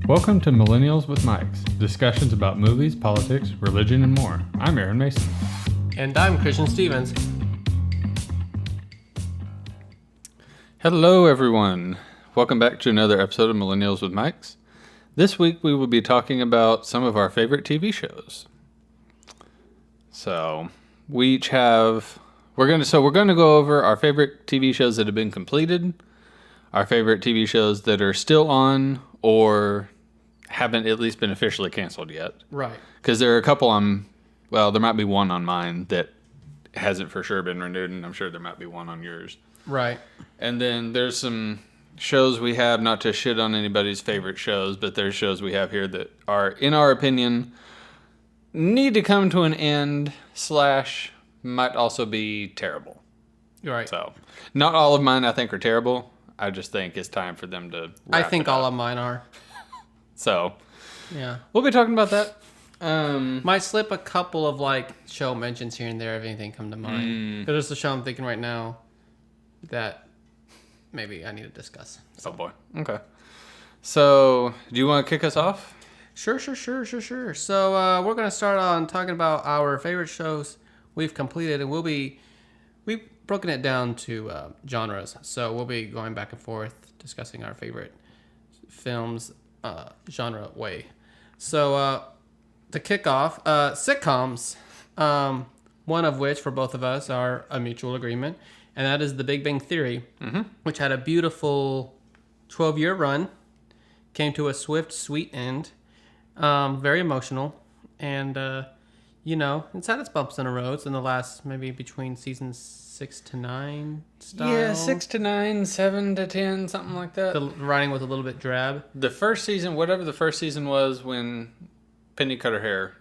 Welcome to Millennials with Mics, discussions about movies, politics, religion, and more. I'm Aaron Mason. And I'm Christian Stevens. Hello, everyone. Welcome back to another episode of Millennials with Mics. This week we will be talking about some of our favorite TV shows. So we each have we're going to go over our favorite TV shows that have been completed, our favorite TV shows that are still on or haven't at least been officially canceled yet. Right. Because there are a couple there might be one on mine that hasn't for sure been renewed, and I'm sure there might be one on yours. Right. And then there's some shows we have, not to shit on anybody's favorite shows, but there's shows we have here that are, in our opinion, need to come to an end / might also be terrible. You're right. So, not all of mine I think are terrible. I just think it's time for them to I think all of mine are. So, yeah. We'll be talking about that. Might slip a couple of show mentions here and there if anything come to mind. But there's a show I'm thinking right now that maybe I need to discuss. So. Oh boy. Okay. So, do you want to kick us off? Sure. So we're going to start on talking about our favorite shows we've completed, and we've broken it down to genres. So we'll be going back and forth discussing our favorite films genre way. So to kick off, sitcoms, one of which for both of us are a mutual agreement, and that is The Big Bang Theory, which had a beautiful 12-year run, came to a swift, sweet end, very emotional, and, it's had its bumps in the roads in the last, maybe between seasons 6 to 9 style. Yeah, 6 to 9, 7 to 10, something like that. The writing was a little bit drab. The first season, whatever the first season was when Penny cut her hair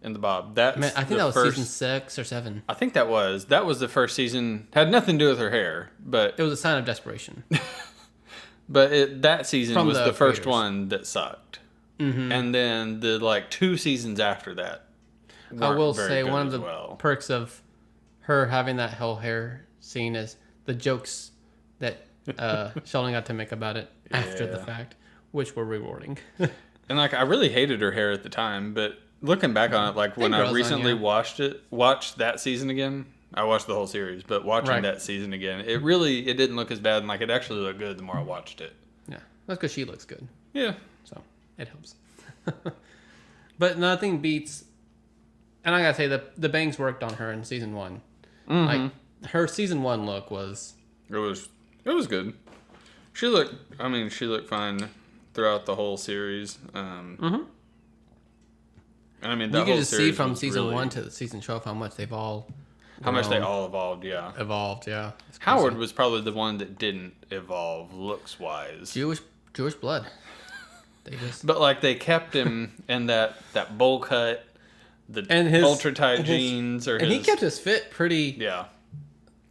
in the bob. I think that was season 6 or 7. I think that was the first season. Had nothing to do with her hair, but it was a sign of desperation. But that season From was the first creators. one that sucked. Mm-hmm. And then the 2 seasons after that. I will say one of the perks of her having that whole hair scene is the jokes that Sheldon got to make about it after the fact, which were rewarding. And I really hated her hair at the time, but looking back on it, when I recently watched that season again, I watched the whole series, but watching that season again, it didn't look as bad, and it actually looked good the more I watched it. Yeah, that's because she looks good. Yeah, so it helps. But nothing beats, and I gotta say the bangs worked on her in season 1. Mm-hmm. Her season 1 look was it was good. She looked fine throughout the whole series. And I mean, you can just see from season 1 to season 12 how much they've all they all evolved. Yeah, yeah. Howard was probably the one that didn't evolve looks wise. Jewish blood. But they kept him in that bowl cut, and his ultra tight jeans, and he kept his fit pretty. Yeah,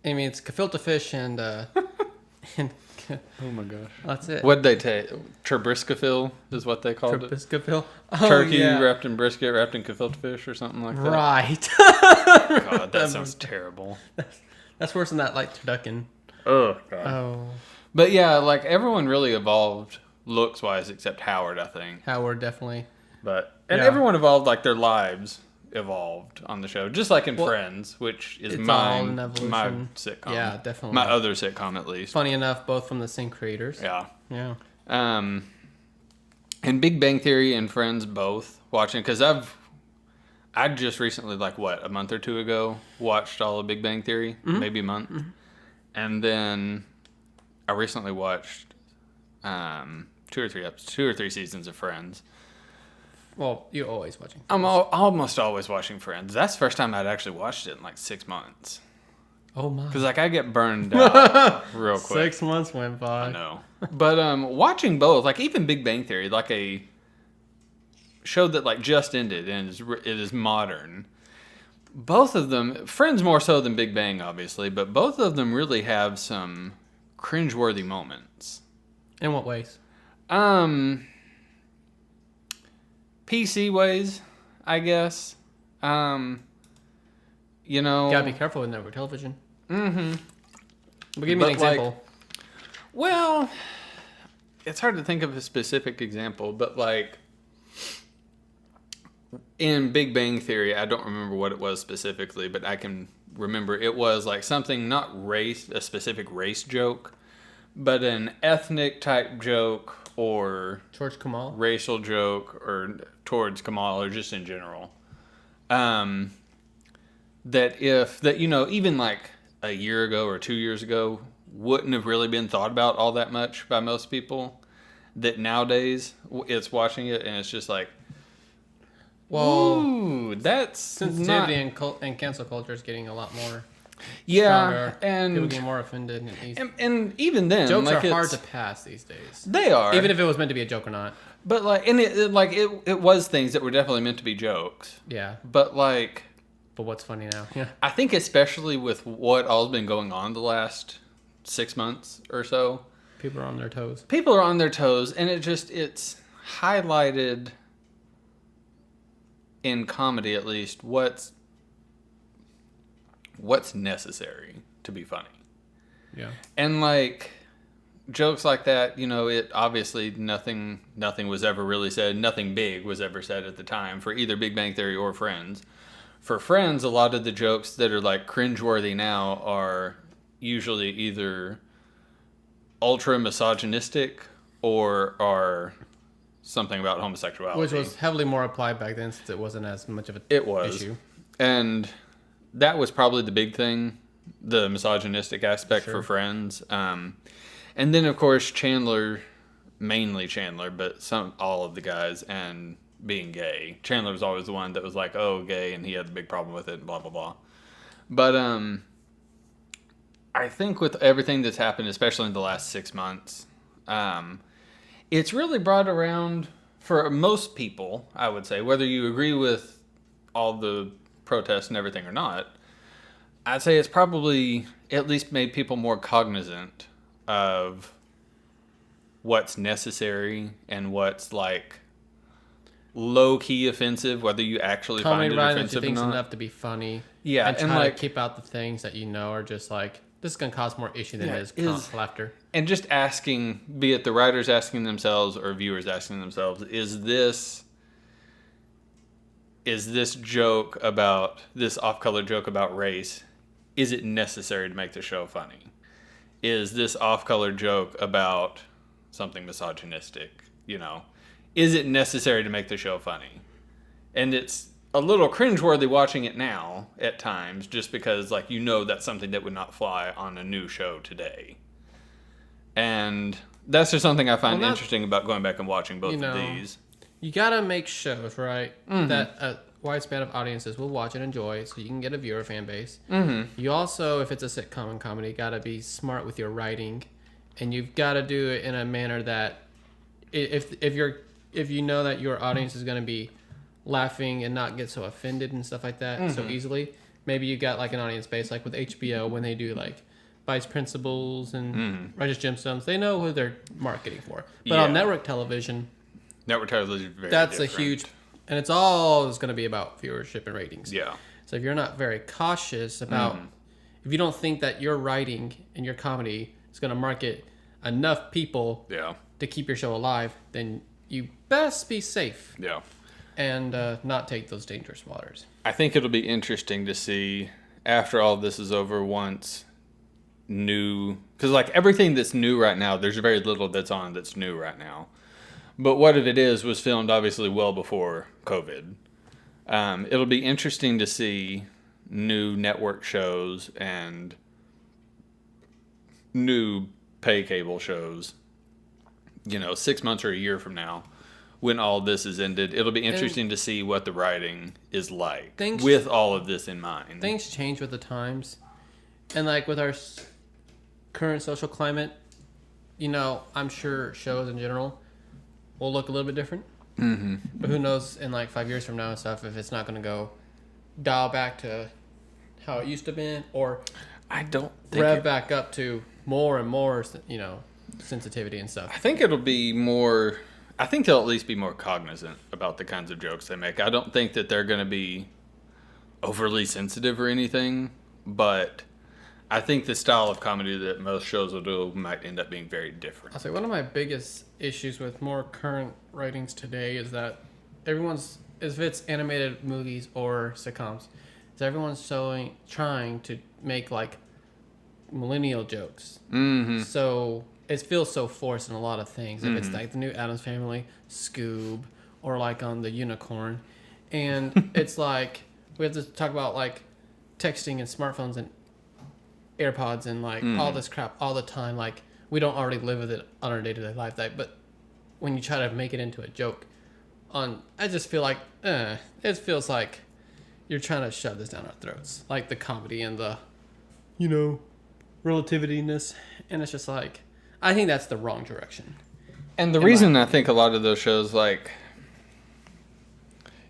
I mean it's gefilte fish and and oh my gosh, that's it. What'd they take? Trubiscafil is what they called it. Trubiscafil, turkey wrapped in brisket, wrapped in gefilte fish, or something like that. Right. God, that sounds terrible. That's worse than that turducken. Oh God. Oh. But yeah, everyone really evolved looks wise except Howard, I think. Howard definitely. And everyone evolved their lives evolved on the show, just like in Friends, which is my sitcom. Yeah, definitely. My other sitcom, at least. Funny enough, both from the same creators. Yeah. Yeah. And Big Bang Theory and Friends both watching, because I just recently, a month or 2 ago, watched all of Big Bang Theory, maybe a month. Mm-hmm. And then I recently watched 2 or 3 seasons of Friends. Well, you're always watching. I'm almost always watching Friends. That's the first time I'd actually watched it in 6 months. Oh my! Because I get burned out real quick. 6 months went by. I know. But watching both, even Big Bang Theory, a show that just ended and it is modern. Both of them, Friends more so than Big Bang, obviously, but both of them really have some cringeworthy moments. In what ways? PC ways, I guess. You gotta be careful with network television. Mm-hmm. But give me an example. Well, it's hard to think of a specific example, but like in Big Bang Theory, I don't remember what it was specifically, but I can remember it was like something, not race, a specific race joke, but an ethnic type joke or George Kamal, racial joke or towards Kamal or just in general. Even like a year ago or 2 years ago wouldn't have really been thought about all that much by most people. That nowadays it's watching it and it's just like, well, ooh, that's sensitivity and cancel culture is getting a lot more. Yeah, stronger. and people get more offended and even then, jokes like, are hard to pass these days. They are, even if it was meant to be a joke or not. But like, and it was things that were definitely meant to be jokes. Yeah, but like, but what's funny now? Yeah, I think especially with what all's been going on the last 6 months or so, people are on their toes. People are on their toes, and it's highlighted in comedy, at least, what's necessary to be funny. Yeah. And like jokes like that, it obviously nothing was ever really said, nothing big was ever said at the time for either Big Bang Theory or Friends. For Friends, a lot of the jokes that are like cringeworthy now are usually either ultra misogynistic or are something about homosexuality. Which was heavily more applied back then since it wasn't as much of an issue. And that was probably the big thing, the misogynistic aspect for Friends. And then, of course, Chandler, mainly Chandler, but all of the guys, and being gay. Chandler was always the one that was like, oh, gay, and he had the big problem with it, and blah, blah, blah. But I think with everything that's happened, especially in the last 6 months, it's really brought around, for most people, I would say, whether you agree with all the protests and everything or not, I'd say it's probably at least made people more cognizant of what's necessary and what's like low-key offensive, whether you actually find it offensive or not. Enough to be funny. Yeah, and try to keep out the things that are just like, this is going to cause more issue than it is laughter. And just asking, be it the writers asking themselves or viewers asking themselves, is this joke about, this off-color joke about race, is it necessary to make the show funny? Is this off-color joke about something misogynistic, is it necessary to make the show funny? And it's a little cringeworthy watching it now at times, just because that's something that would not fly on a new show today. And that's just something I find interesting about going back and watching both of these. You gotta make shows, right, that a wide span of audiences will watch and enjoy, so you can get a viewer fan base. Mm-hmm. You also, if it's a sitcom and comedy, gotta be smart with your writing, and you've got to do it in a manner that if you know that your audience is going to be laughing and not get so offended and stuff like that so easily, maybe you got like an audience base, like with HBO when they do like Vice Principals and Righteous Gemstones, they know who they're marketing for. But on network television is very that's different. A huge, and it's all going to be about viewership and ratings. Yeah. So if you're not very cautious about, if you don't think that your writing and your comedy is going to market enough people to keep your show alive, then you best be safe. Yeah. And not take those dangerous waters. I think it'll be interesting to see after all this is over, once new, because like everything that's new right now, there's very little that's on that's new right now. But what if it was filmed obviously well before COVID. It'll be interesting to see new network shows and new pay cable shows, 6 months or a year from now, when all this is ended. It'll be interesting to see what the writing is like with all of this in mind. Things change with the times. And like with our current social climate, I'm sure shows in general will look a little bit different. Mm-hmm. But who knows in like 5 years from now and stuff, if it's not going to go dial back to how it used to be, or I don't think rev back up to more and more, sensitivity and stuff. I think it'll be more, I think they'll at least be more cognizant about the kinds of jokes they make. I don't think that they're going to be overly sensitive or anything, but I think the style of comedy that most shows will do might end up being very different. I'll say one of my biggest issues with more current writings today is that if it's animated movies or sitcoms, is everyone's trying to make like millennial jokes. Mm-hmm. So it feels so forced in a lot of things. If it's like the new Addams Family, Scoob, or like on the Unicorn, and it's like we have to talk about like texting and smartphones and AirPods and like all this crap all the time. Like we don't already live with it on our day-to-day life. But when you try to make it into a joke, I just feel like it feels like you're trying to shove this down our throats, like the comedy and the, relativityness, and it's just like I think that's the wrong direction. And the reason I think a lot of those shows, like,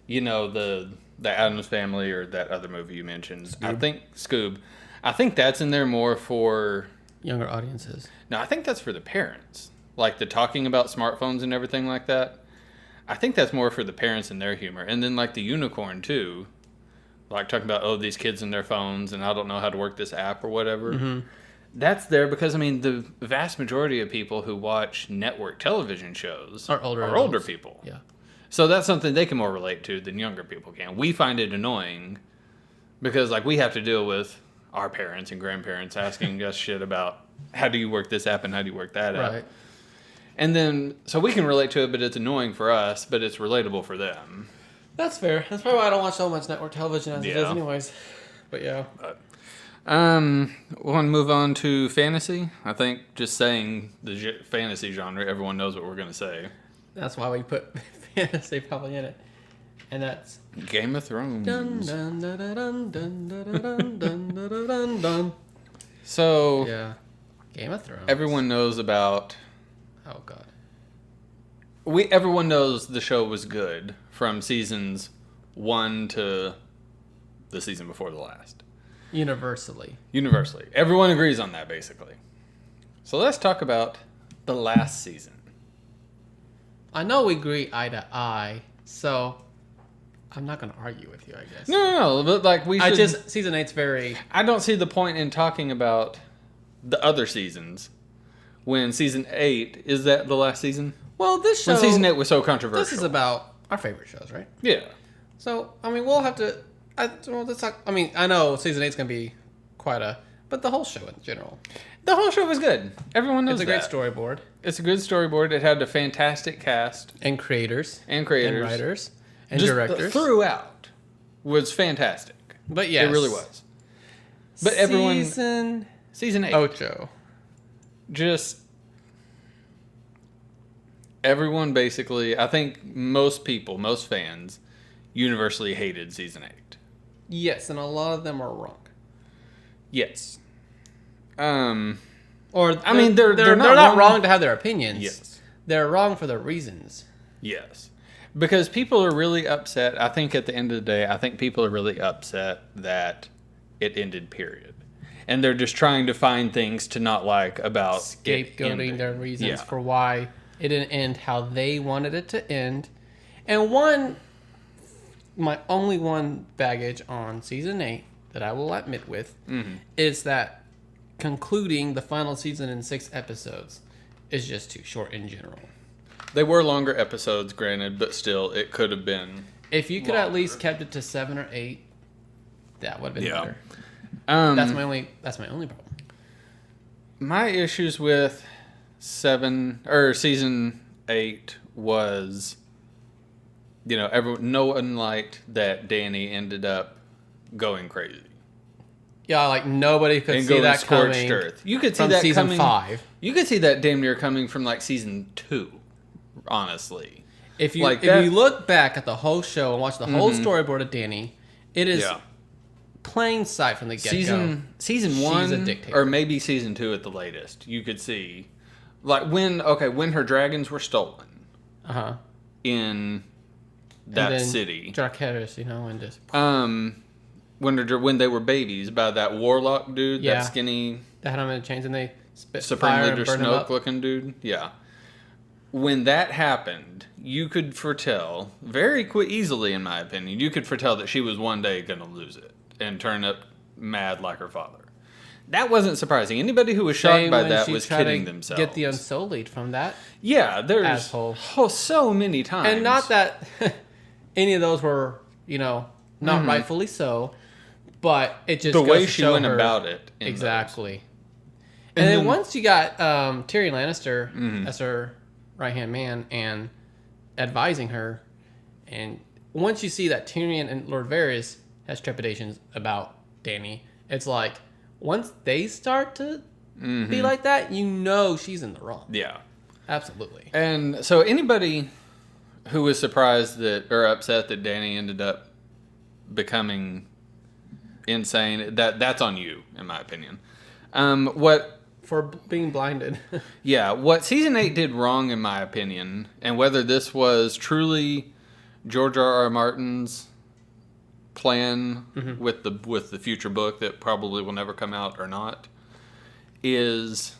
the Addams Family or that other movie you mentioned, Scoob, I think that's in there more for younger audiences. No, I think that's for the parents. Like the talking about smartphones and everything like that. I think that's more for the parents and their humor. And then like the Unicorn too. Like talking about, these kids and their phones and I don't know how to work this app or whatever. Mm-hmm. That's there because, the vast majority of people who watch network television shows are older people. Yeah. So that's something they can more relate to than younger people can. We find it annoying because, we have to deal with our parents and grandparents asking us shit about how do you work this app and how do you work that app. Right. And then, so we can relate to it, but it's annoying for us, but it's relatable for them. That's fair. That's probably why I don't watch so much network television as it is anyways. But yeah. We want to move on to fantasy. I think just saying the fantasy genre, everyone knows what we're going to say. That's why we put fantasy probably in it. And that's Game of Thrones. Dun, dun, dun, dun, dun, dun, dun, dun, dun, dun. So, yeah. Game of Thrones. Everyone knows about... Oh, God. Everyone knows the show was good from seasons 1 to the season before the last. Universally. Everyone agrees on that, basically. So let's talk about the last season. I know we agree eye to eye, so I'm not going to argue with you, I guess. No, but we should... Season 8's very... I don't see the point in talking about the other seasons when season 8... Is that the last season? Well, this show... When season 8 was so controversial. This is about our favorite shows, right? Yeah. So, we'll have to... let's talk... I know season 8's going to be quite a... But the whole show in general. The whole show was good. Everyone knows It's a great storyboard. It's a good storyboard. It had a fantastic cast. And creators. And writers. And just directors. Throughout was fantastic. But yes. It really was. But Season 8. Ocho. Just... Everyone basically... I think most fans, universally hated season 8. Yes, and a lot of them are wrong. Yes. They're they're not wrong to have their opinions. Yes. They're wrong for their reasons. Yes. Because people are really upset. I think at the end of the day, people are really upset that it ended, period. And they're just trying to find things to not like about scapegoating their reasons for why it didn't end how they wanted it to end. And my only one baggage on season 8 that I will admit with is that concluding the final season in 6 episodes is just too short in general. They were longer episodes, granted, but still, it could have been. If you could at least kept it to 7 or 8, that would have been better. That's my only problem. My issues with season 8 was, no one liked that Danny ended up going crazy. Yeah, nobody could see that coming. Earth. You could see from that season coming, 5. You could see that damn near coming from season 2. Honestly, if you look back at the whole show and watch the whole storyboard of Danny, it is plain sight from the get-go. Season 1 or maybe season 2 at the latest. You could see when her dragons were stolen. In that city. Dracarys, and just when they were babies by that warlock dude, that skinny that had them in chains and they spit Supreme fire Leader and burned Snoke looking dude. Yeah. When that happened, you could foretell very easily, in my opinion, you could foretell that she was one day going to lose it and turn up mad like her father. That wasn't surprising. Anybody who was shocked Same by when that she was tried kidding to themselves. Get the Unsullied from that. Yeah, there's asshole. So many times. And not that any of those were, not rightfully so, but it just the goes way to she show went her about it. Exactly. And then once you got Tyrion Lannister as her right-hand man and advising her, and once you see that Tyrion and Lord Varys has trepidations about Dany, it's like, once they start to be like that, she's in the wrong. Yeah. Absolutely. And so anybody who was surprised or upset that Dany ended up becoming insane, that's on you, in my opinion. For being blinded. Yeah, what season 8 did wrong, in my opinion, and whether this was truly George R.R. Martin's plan with the future book that probably will never come out or not, is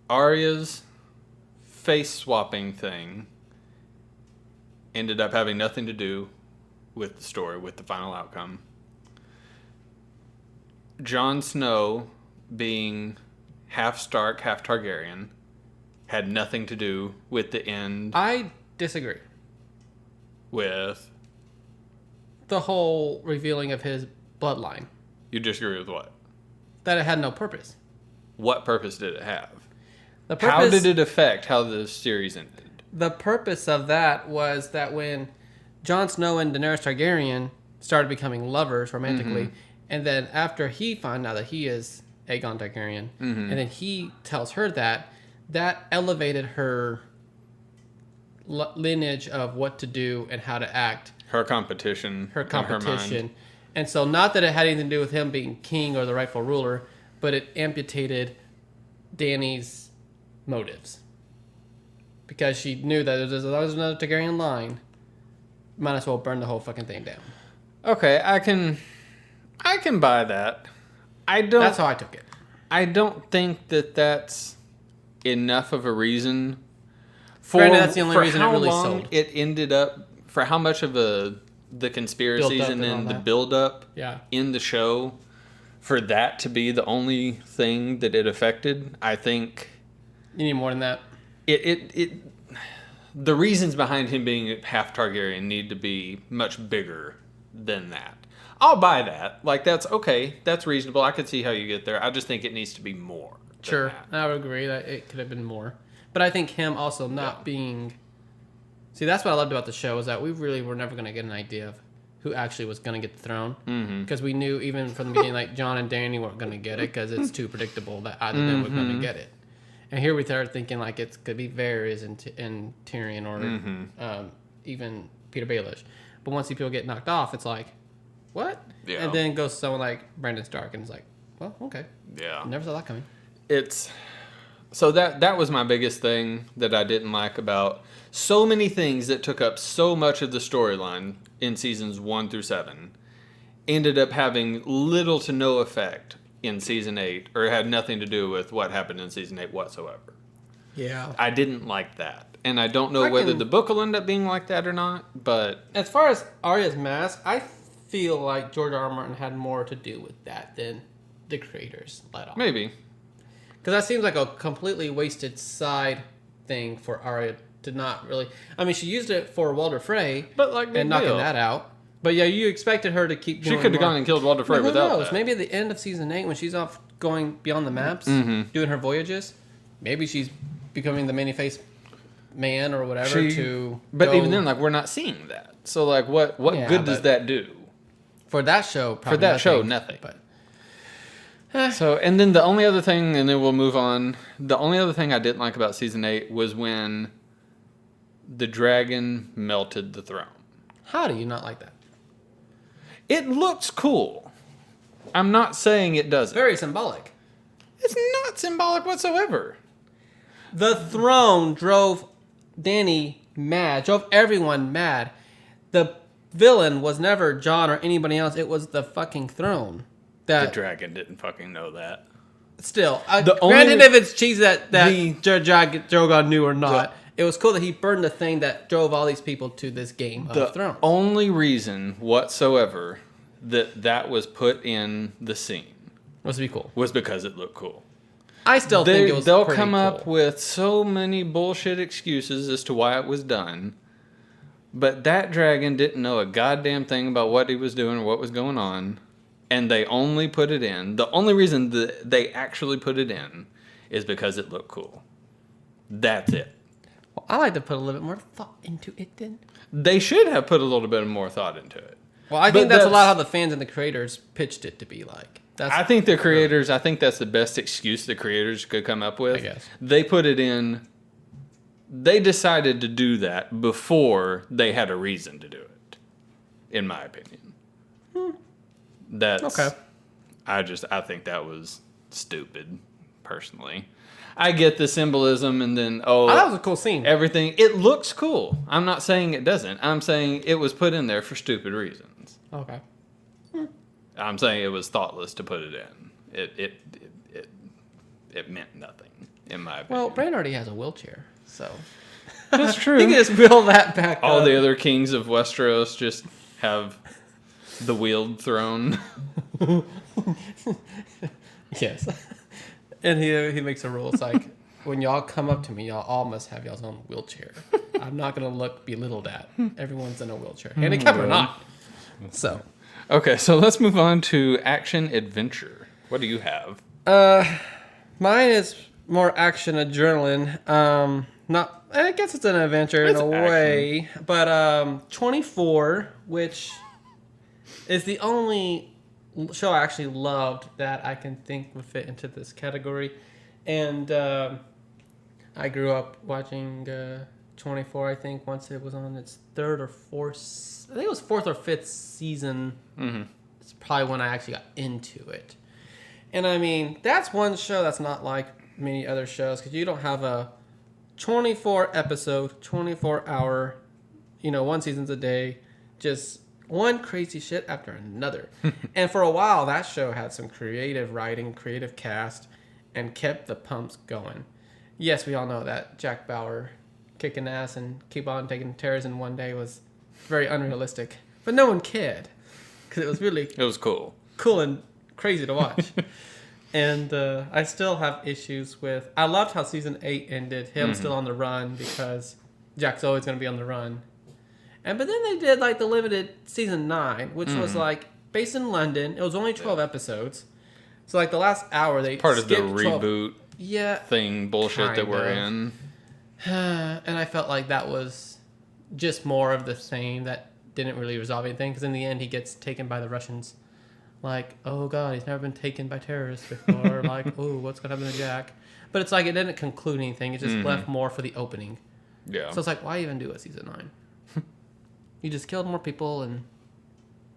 Arya's face swapping thing ended up having nothing to do with the story, with the final outcome. Jon Snow being half Stark, half Targaryen had nothing to do with the end. I disagree. With? The whole revealing of his bloodline. You disagree with what? That it had no purpose. What purpose did it have? The purpose, how did it affect how the series ended? The purpose of that was that when Jon Snow and Daenerys Targaryen started becoming lovers romantically, and then after he found out that he is Aegon Targaryen, and then he tells her that elevated her lineage of what to do and how to act. Her competition. And so not that it had anything to do with him being king or the rightful ruler, but it amputated Dany's motives. Because she knew that as long as there's another Targaryen line, might as well burn the whole fucking thing down. Okay, I can buy that. That's how I took it. I don't think that's enough of a reason for. Granted, that's the only reason it really long sold. It ended up, for how much of the conspiracies and then the build up in the show, for that to be the only thing that it affected. I think you need more than that. The reasons behind him being half Targaryen need to be much bigger than that. I'll buy that. Like, that's okay. That's reasonable. I could see how you get there. I just think it needs to be more. Sure. I would agree that it could have been more. But I think him also not being... See, that's what I loved about the show, is that we really were never going to get an idea of who actually was going to get the throne. Because we knew even from the beginning, like, Jon and Dany weren't going to get it because it's too predictable that either of them were going to get it. And here we started thinking, like, it could be Varys and Tyrion or even Peter Baelish. But once these people get knocked off, it's like... What? Yeah. And then goes someone like Brandon Stark, and it's like, well, okay. Yeah. Never saw that coming. So that was my biggest thing that I didn't like about so many things that took up so much of the storyline in seasons 1 through 7 ended up having little to no effect in season 8, or had nothing to do with what happened in season 8 whatsoever. Yeah. I didn't like that. And I don't know whether the book will end up being like that or not, but... As far as Arya's mask, I feel like George R. R. Martin had more to do with that than the creators let off. Maybe. Because that seems like a completely wasted side thing for Arya to not really... I mean, she used it for Walder Frey and knocking that out. But yeah, you expected her to keep doing She could have gone and killed Walder Frey without that. Maybe at the end of season 8, when she's off going beyond the maps, doing her voyages, maybe she's becoming the many-faced man or whatever But even then, like, we're not seeing that. So, like, what good does that do? For that show, probably For that nothing, show, nothing. But So, and then the only other thing, and then we'll move on. The only other thing I didn't like about season 8 was when the dragon melted the throne. How do you not like that? It looks cool. I'm not saying it doesn't. Very symbolic. It's not symbolic whatsoever. The throne drove Dany mad, drove everyone mad. The villain was never Jon or anybody else. It was the fucking throne. The dragon didn't fucking know that. Still, granted, if it's cheese that Drogon knew or not, it was cool that he burned the thing that drove all these people to this Game of Thrones. The only reason whatsoever that was put in the scene Was to be cool. was because it looked cool. I still think it was They'll pretty come cool. up with so many bullshit excuses as to why it was done. But that dragon didn't know a goddamn thing about what he was doing or what was going on. And they only put it in. The only reason that they actually put it in is because it looked cool. That's it. Well, I like to put a little bit more thought into it then. They should have put a little bit more thought into it. Well, I think that's a lot how the fans and the creators pitched it to be like. I think the creators, I think that's the best excuse the creators could come up with. I guess. They put it in, they decided to do that before they had a reason to do it, in my opinion. That's, okay. I think that was stupid, personally. I get the symbolism and then, that was a cool scene. Everything, it looks cool. I'm not saying it doesn't. I'm saying it was put in there for stupid reasons. Okay. I'm saying it was thoughtless to put it in. It meant nothing, in my opinion. Well, Bran already has a wheelchair, so that's true. he can just wheel that back All up. the other kings of Westeros just have the wheeled throne. Yes. And he makes a rule. It's like, when y'all come up to me, y'all all must have y'all's own wheelchair. I'm not going to look belittled at. Everyone's in a wheelchair. Handicapped or not. So. Okay, so let's move on to action adventure. What do you have? Mine is more action adrenaline. I guess it's an adventure in a way. But 24, which is the only show I actually loved that I can think would fit into this category. And I grew up watching 24, I think, once it was on its third or fourth. I think it was fourth or fifth season. Mm-hmm. It's probably when I actually got into it. And I mean, that's one show that's not like many other shows because you don't have a 24 episode, 24 hour, one season's a day, just one crazy shit after another. And for a while, that show had some creative writing, creative cast, and kept the pumps going. Yes, we all know that Jack Bauer kicking ass and keep on taking tears in one day was very unrealistic. But no one cared because it was really... It was cool. Cool and crazy to watch. And I still have issues with... I loved how season 8 ended. Him still on the run because Jack's always going to be on the run. But then they did like the limited season 9, which was like based in London. It was only 12 episodes. So like the last hour they Part of the skipped 12. reboot thing bullshit that we're in. And I felt like that was just more of the same that didn't really resolve anything. Because in the end he gets taken by the Russians. Like, oh God, he's never been taken by terrorists before. Like, oh, what's going to happen to Jack? But it's like it didn't conclude anything. It just left more for the opening. Yeah. So it's like, why even do a season 9? You just killed more people and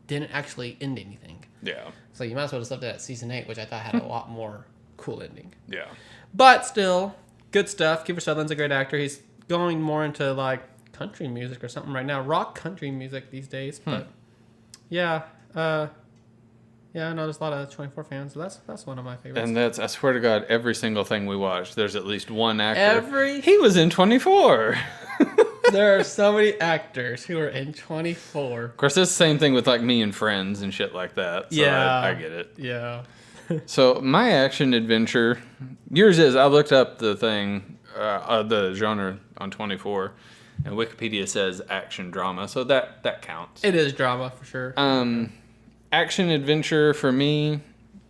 didn't actually end anything. Yeah. So you might as well just left it at season 8, which I thought had a lot more cool ending. Yeah. But still, good stuff. Kiefer Sutherland's a great actor. He's going more into like country music or something right now. Rock country music these days. But yeah. I know there's a lot of 24 fans, so that's one of my favorites. And I swear to God, every single thing we watch, there's at least one actor. He was in 24. There are so many actors who are in 24. Of course, it's the same thing with like Me and Friends and shit like that. So Yeah. I get it. Yeah. So my action adventure, yours is, I looked up the thing, the genre on 24, and Wikipedia says action drama, so that counts. It is drama for sure. Action adventure for me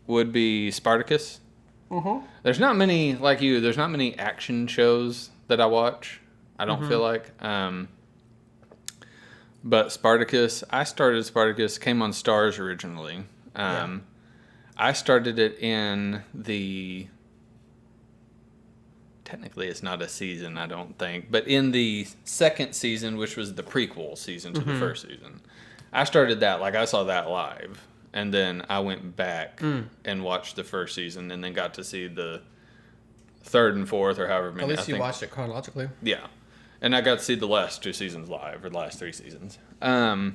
would be Spartacus. There's not many, like you, there's not many action shows that I watch. I don't feel like. But Spartacus, I started Spartacus, came on Stars originally. I started it in the... Technically, it's not a season, I don't think. But in the second season, which was the prequel season to the first season. I started that, like I saw that live. And then I went back and watched the first season and then got to see the third and fourth or however many. At least you watched it chronologically. Yeah. And I got to see the last 2 seasons live, or the last 3 seasons. I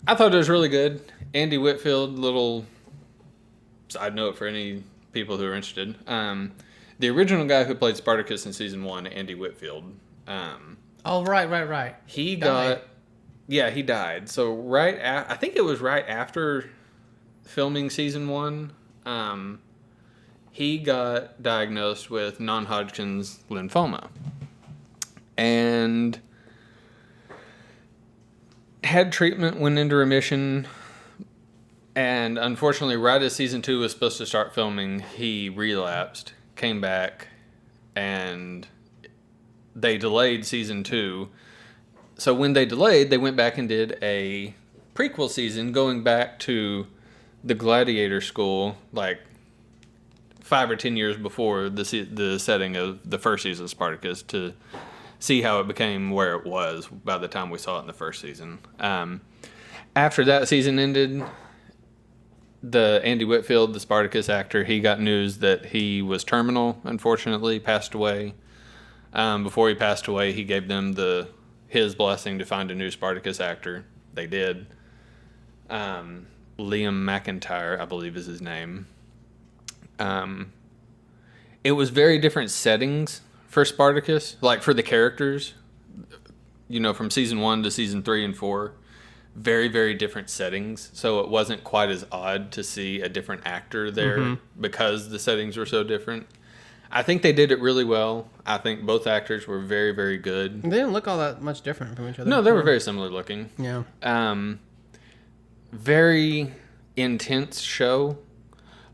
thought it was really good. Andy Whitfield, little side note for any people who are interested. The original guy who played Spartacus in season 1, Andy Whitfield, Oh, right. He Died. he died. So I think it was right after filming season 1. He got diagnosed with non-Hodgkin's lymphoma and had treatment, went into remission, and unfortunately, right as season 2 was supposed to start filming, he relapsed, came back, and they delayed season 2. So when they delayed, they went back and did a prequel season going back to the gladiator school, like 5 or 10 years before the setting of the first season of Spartacus, to see how it became where it was by the time we saw it in the first season. After that season ended, the Andy Whitfield, the Spartacus actor, he got news that he was terminal, unfortunately, passed away. Before he passed away, he gave them his blessing to find a new Spartacus actor. They did. Liam McIntyre, I believe is his name. It was very different settings for Spartacus, like for the characters, from season 1 to season 3 and 4. Very, very different settings. So it wasn't quite as odd to see a different actor there because the settings were so different. I think they did it really well. I think both actors were very, very good. They didn't look all that much different from each other. No, they were very similar looking. Yeah. Very intense show.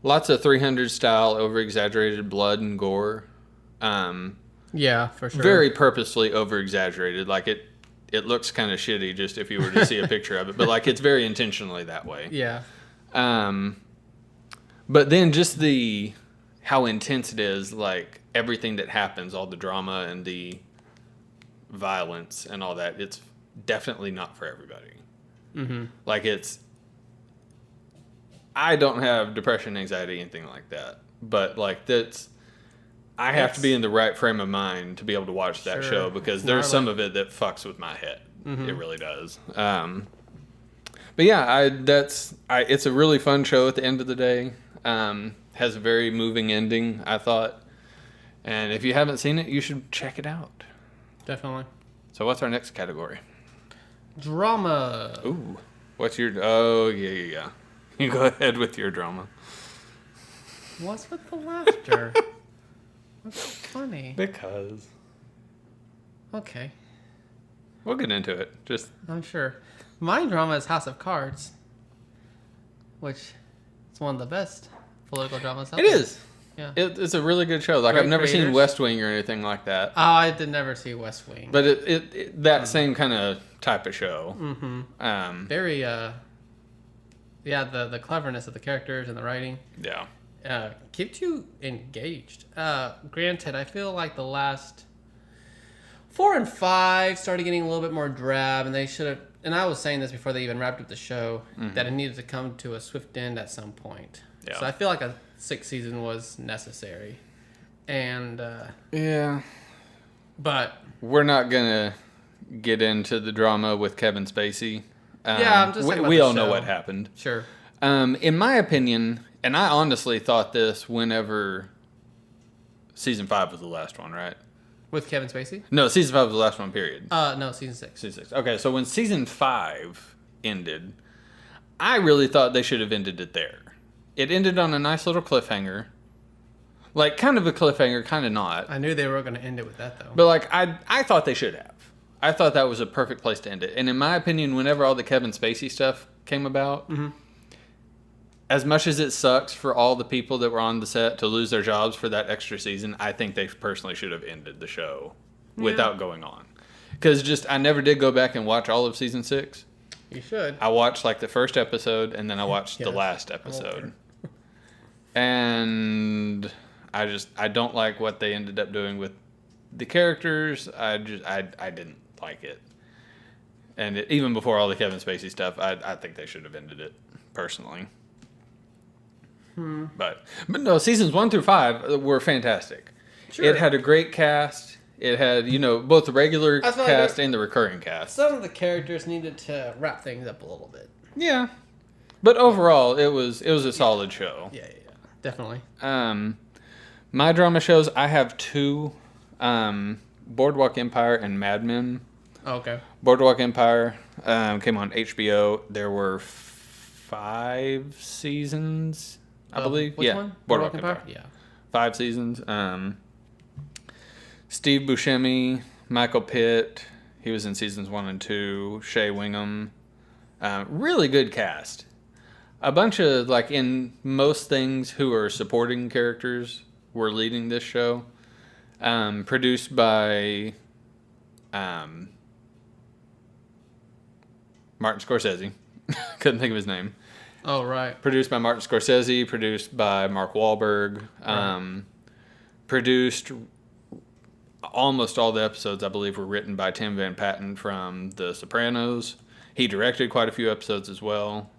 Lots of 300 style over-exaggerated blood and gore. Yeah, for sure. Very purposely over-exaggerated. Like it looks kind of shitty just if you were to see a picture of it. But like it's very intentionally that way. Yeah. But then just how intense it is, like everything that happens, all the drama and the violence and all that, it's definitely not for everybody. Mm-hmm. Like I don't have depression, anxiety, anything like that. But like I have to be in the right frame of mind to be able to watch that show because there's some of it that fucks with my head. Mm-hmm. It really does. But yeah, it's a really fun show at the end of the day. Has a very moving ending, I thought. And if you haven't seen it, you should check it out. Definitely. So what's our next category? Drama. Ooh. What's your... Oh, yeah. You go ahead with your drama. What's with the laughter? What's so funny? Because. Okay. We'll get into it. I'm sure. My drama is House of Cards, which is one of the best political dramas out there. It is. Yeah. It's a really good show. Like, Great I've never creators. seen West Wing or anything like that. Oh, I did never see West Wing. But that same kind of type of show. Mm-hmm. Very, the cleverness of the characters and the writing. Yeah. Keeps you engaged. Granted, I feel like the last 4 and 5 started getting a little bit more drab, and they should have. And I was saying this before they even wrapped up the show, that it needed to come to a swift end at some point. Yeah. So I feel like a 6th season was necessary, and yeah. But we're not gonna get into the drama with Kevin Spacey. Yeah, I'm just talking about we the all know show. what happened. Sure. In my opinion, and I honestly thought this whenever season 5 was the last one, right? With Kevin Spacey? No, season 5 was the last one, period. No, season 6. Season 6. Okay, so when season 5 ended, I really thought they should have ended it there. It ended on a nice little cliffhanger. Like, kind of a cliffhanger, kind of not. I knew they were going to end it with that, though. But, like, I thought they should have. I thought that was a perfect place to end it. And in my opinion, whenever all the Kevin Spacey stuff came about, as much as it sucks for all the people that were on the set to lose their jobs for that extra season, I think they personally should have ended the show without going on. Because I never did go back and watch all of season 6. You should. I watched like the first episode and then I watched the last episode. And I don't like what they ended up doing with the characters. I didn't like it. And even before all the Kevin Spacey stuff, I think they should have ended it personally. But no, seasons 1 through 5 were fantastic. Sure. It had a great cast. It had, both the regular cast and the recurring cast. Some of the characters needed to wrap things up a little bit. Yeah. But overall, it was a solid show. Yeah, definitely. My drama shows, I have 2. Boardwalk Empire and Mad Men. Oh, okay. Boardwalk Empire came on HBO. There were 5 seasons, I believe. Which yeah, one? Boardwalk Empire. Yeah. 5 seasons. Steve Buscemi, Michael Pitt. He was in seasons 1 and 2. Shea Wingham. Really good cast. A bunch of, like, in most things who are supporting characters were leading this show. Produced by Martin Scorsese. Couldn't think of his name. Oh, right. Produced by Martin Scorsese. Produced by Mark Wahlberg. Right. Produced almost all the episodes, I believe, were written by Tim Van Patten from The Sopranos. He directed quite a few episodes as well.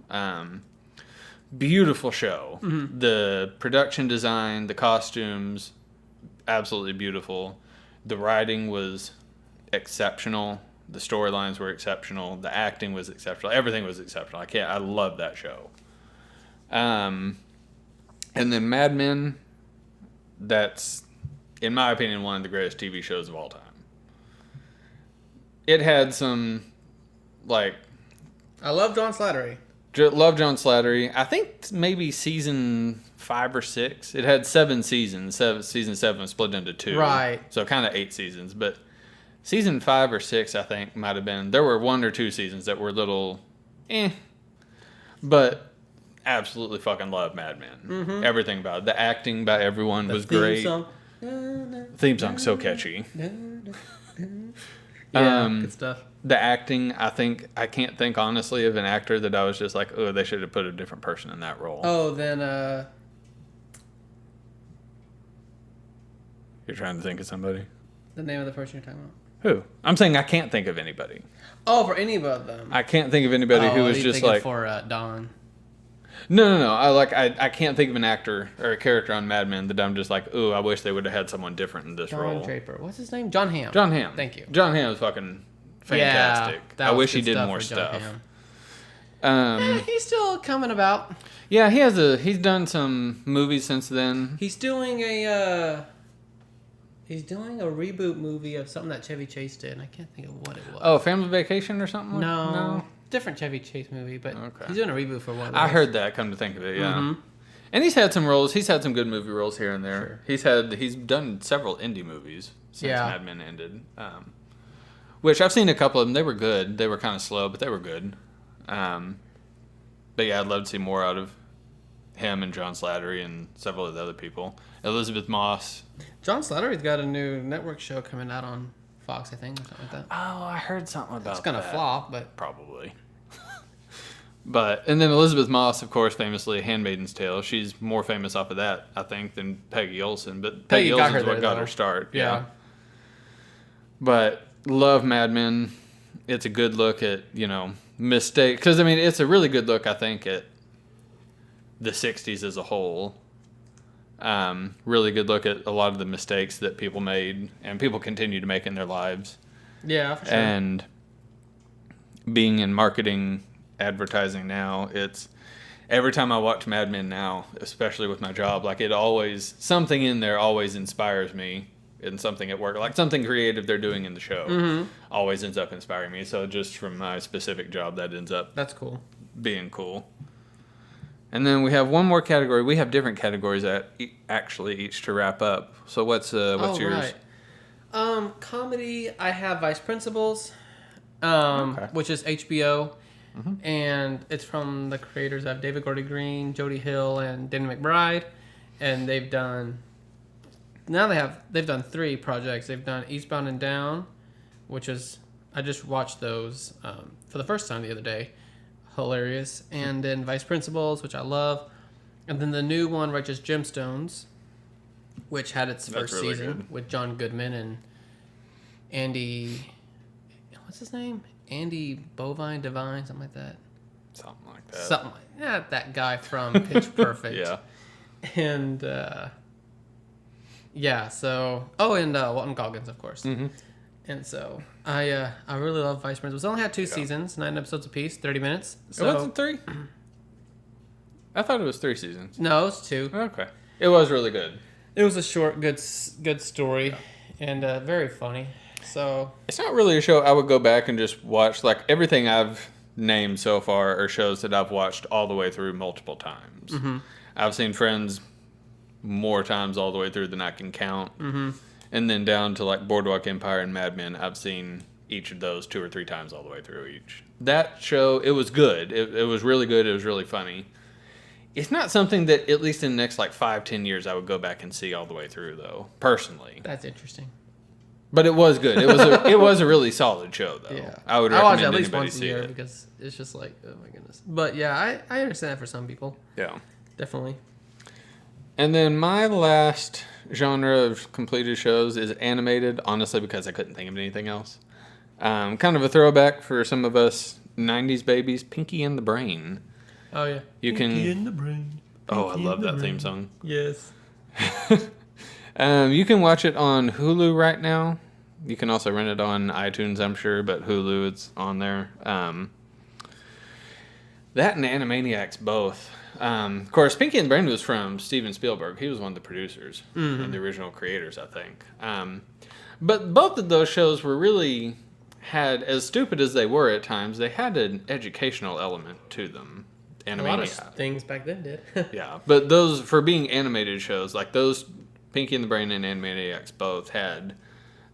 Beautiful show. Mm-hmm. The production design, the costumes, absolutely beautiful. The writing was exceptional. The storylines were exceptional. The acting was exceptional. Everything was exceptional. I love that show. And then Mad Men, that's, in my opinion, one of the greatest TV shows of all time. It had some, like... I love John Slattery. Love John Slattery. I think maybe season 5 or 6. It had 7 seasons. Season 7 was split into 2. Right. So kind of 8 seasons. But season 5 or 6, I think, might have been... There were 1 or 2 seasons that were little... But absolutely fucking love Mad Men. Mm-hmm. Everything about it. The acting by everyone was great. Theme song so catchy. Good stuff. The acting, I can't think honestly of an actor that I was just like, oh, they should have put a different person in that role. Oh, then You're trying to think of somebody? The name of the person you're talking about. Who? I'm saying I can't think of anybody. Oh, for any of them. I can't think of anybody who was just like for Don. No. I can't think of an actor or a character on Mad Men that I'm just like, ooh, I wish they would have had someone different in this role. John Draper. What's his name? John Hamm. John Hamm. Thank you. John Hamm is fucking fantastic. Yeah, I wish he did more stuff. He's still coming about. Yeah, he's done some movies since then. He's doing a reboot movie of something that Chevy Chase did, and I can't think of what it was. Oh, Family Vacation or something? No. Different Chevy Chase movie, but he's doing a reboot for one of those. I heard that, come to think of it, yeah. Mm-hmm. And he's had some roles. He's had some good movie roles here and there. Sure. He's done several indie movies since Mad Men ended. Which I've seen a couple of them. They were good. They were kind of slow, but they were good. But yeah, I'd love to see more out of him and John Slattery and several of the other people. Elizabeth Moss. John Slattery's got a new network show coming out on Fox, I think, or something like that. Oh, I heard something about that. It's going to flop, but... Probably. And then Elizabeth Moss, of course, famously Handmaid's Tale. She's more famous off of that, I think, than Peggy Olson. But Peggy Olsen's what got her start. Yeah. But love Mad Men. It's a good look at, mistakes. Because, it's a really good look, I think, at the 60s as a whole. Really good look at a lot of the mistakes that people made and people continue to make in their lives. Yeah, for sure. And being in marketing, advertising now, it's every time I watch Mad Men now, especially with my job, like something in there always inspires me in something at work, like something creative they're doing in the show always ends up inspiring me. So just from my specific job, that ends up that's cool, being cool. And then we have one more category. We have different categories actually each to wrap up. So what's yours? Right. Comedy. I have Vice Principals, which is HBO, and it's from the creators of David Gordon Green, Jody Hill, and Danny McBride, and they've done 3 projects. They've done Eastbound and Down, which is I just watched those for the first time the other day. Hilarious. And then Vice Principals, which I love. And then the new one, Righteous Gemstones, which had its first season with John Goodman and Andy... What's his name? Andy Devine, something like that. That guy from Pitch Perfect. Yeah. And, so... Oh, and Walton Goggins, of course. Mm-hmm. And so I really love Vice Principals. It only had 2 seasons, 9 episodes apiece, 30 minutes. So, it wasn't 3? I thought it was 3 seasons. No, it was 2. Okay. It was really good. It was a short, good story, and very funny. So It's not really a show I would go back and just watch. Like, everything I've named so far are shows that I've watched all the way through multiple times. Mm-hmm. I've seen Friends more times all the way through than I can count. Mm-hmm. And then down to like Boardwalk Empire and Mad Men, I've seen each of those 2 or 3 times all the way through each. That show, it was good. It was really good. It was really funny. It's not something that, at least in the next like 5-10 years, I would go back and see all the way through, though, personally. That's interesting. But it was good. It was a really solid show, though. Yeah. I would I watch recommend it at least anybody once a see year it. because it's just like, oh my goodness. But yeah, I understand that for some people. Yeah. Definitely. And then my last genre of completed shows is animated, honestly, because I couldn't think of anything else. Kind of a throwback for some of us 90s babies, Pinky and the Brain. Oh, yeah. Pinky in the Brain. Oh, I love that brain. theme song. Yes. You can watch it on Hulu right now. You can also rent it on iTunes, I'm sure, but Hulu, it's on there. That and Animaniacs both. Of course, Pinky and the Brain was from Steven Spielberg. He was one of the producers and the original creators, I think. But both of those shows were really had, as stupid as they were at times, they had an educational element to them. A lot of things back then did. Yeah, but those, for being animated shows, like those, Pinky and the Brain and Animaniacs both had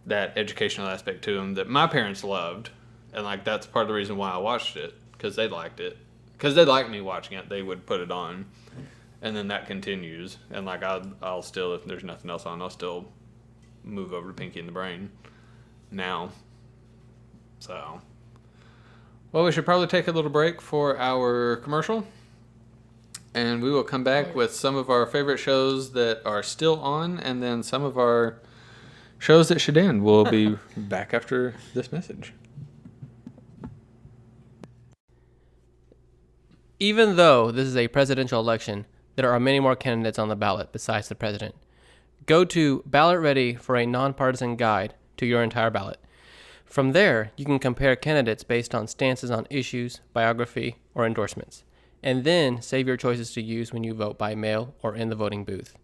that educational aspect to them that my parents loved. And like that's part of the reason why I watched it, because they liked it. Because they liked me watching it, they would put it on. And then that continues. And like I'll still, if there's nothing else on, I'll still move over to Pinky and the Brain now. So, well, we should probably take a little break for our commercial. And we will come back with some of our favorite shows that are still on, and then some of our shows that should end. We'll be back after this message. Even though this is a presidential election, there are many more candidates on the ballot besides the president. Go to Ballot Ready for a nonpartisan guide to your entire ballot. From there, you can compare candidates based on stances on issues, biography, or endorsements, and then save your choices to use when you vote by mail or in the voting booth.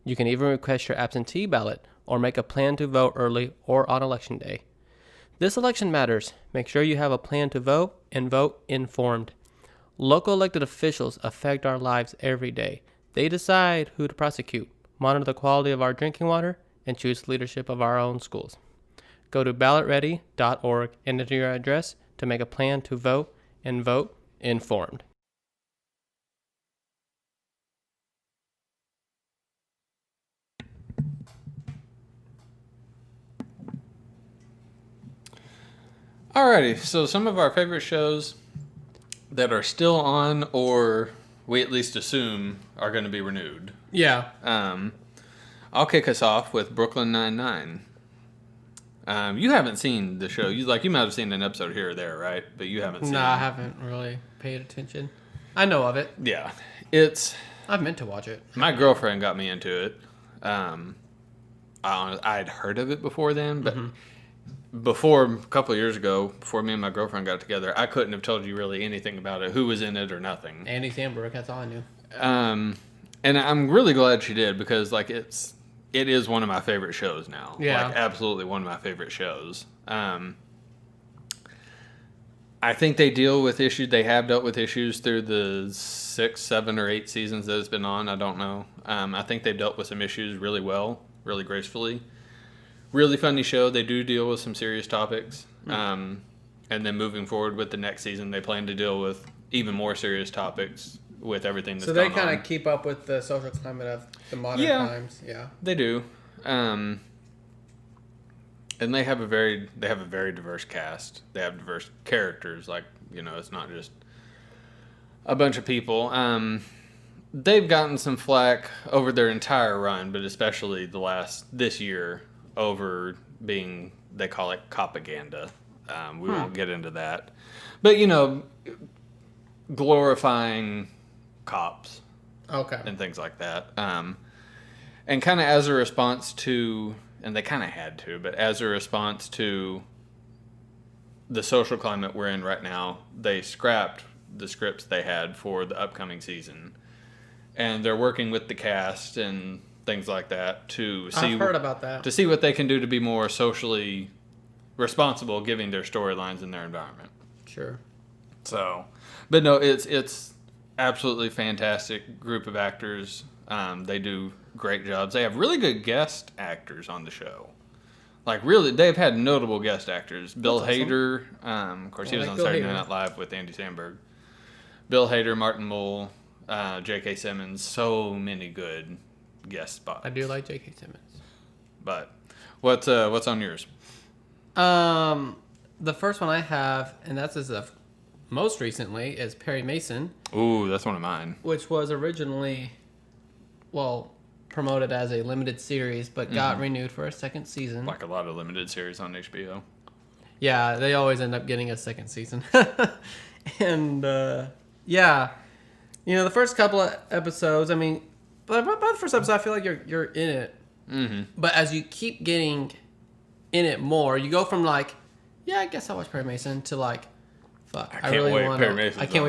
You can even request your absentee ballot or make a plan to vote early or on election day. This election matters. Make sure you have a plan to vote and vote informed. Local elected officials affect our lives every day. They decide who to prosecute, monitor the quality of our drinking water, and choose leadership of our own schools. Go to ballotready.org and enter your address to make a plan to vote and vote informed. Alrighty, so some of our favorite shows that are still on, or we at least assume are going to be renewed. Yeah. I'll kick us off with Brooklyn Nine-Nine. You haven't seen the show. You might have seen an episode here or there, right? But you haven't seen it. No, I haven't really paid attention. I know of it. Yeah. I've meant to watch it. My girlfriend got me into it. I'd heard of it before then, but before, a couple of years ago, before me and my girlfriend got together, I couldn't have told you really anything about it, who was in it or nothing. Andy Samberg, that's all I knew. And I'm really glad she did, because like it is one of my favorite shows now. Yeah. Like absolutely one of my favorite shows. I think they deal with issues. They have dealt with issues through the 6, 7, or 8 seasons that it's been on. I don't know. I think they've dealt with some issues really well, really gracefully. Really funny show. They do deal with some serious topics. And then moving forward with the next season, they plan to deal with even more serious topics with everything that's going on. So they kind of keep up with the social climate of the modern times. Yeah. They do. And they have a very diverse cast. They have diverse characters. Like, it's not just a bunch of people. They've gotten some flack over their entire run, but especially this year over being, they call it copaganda. We won't get into that. But, glorifying cops. Okay. And things like that. And kind of as a response to, and they kind of had to, but as a response to the social climate we're in right now, they scrapped the scripts they had for the upcoming season. And they're working with the cast and things like that to see. I've heard about that. To see what they can do to be more socially responsible giving their storylines in their environment. Sure. So, but no, it's absolutely fantastic group of actors. They do great jobs. They have really good guest actors on the show. Like, really, they've had notable guest actors. Bill Hader, of course, he was on Saturday Night Live with Andy Samberg. Bill Hader, Martin Mull, J.K. Simmons. So many good guest spots. I do like J.K. Simmons. But what's on yours? The first one I have, and that's as of most recently, is Perry Mason. Ooh, that's one of mine. Which was originally, promoted as a limited series, but got renewed for a second season. Like a lot of limited series on HBO. Yeah, they always end up getting a second season. And, the first couple of episodes, I mean, by the first episode, I feel like you're in it. Mm-hmm. But as you keep getting in it more, you go from like, yeah, I guess I'll watch Perry Mason, to like, fuck, I can't wait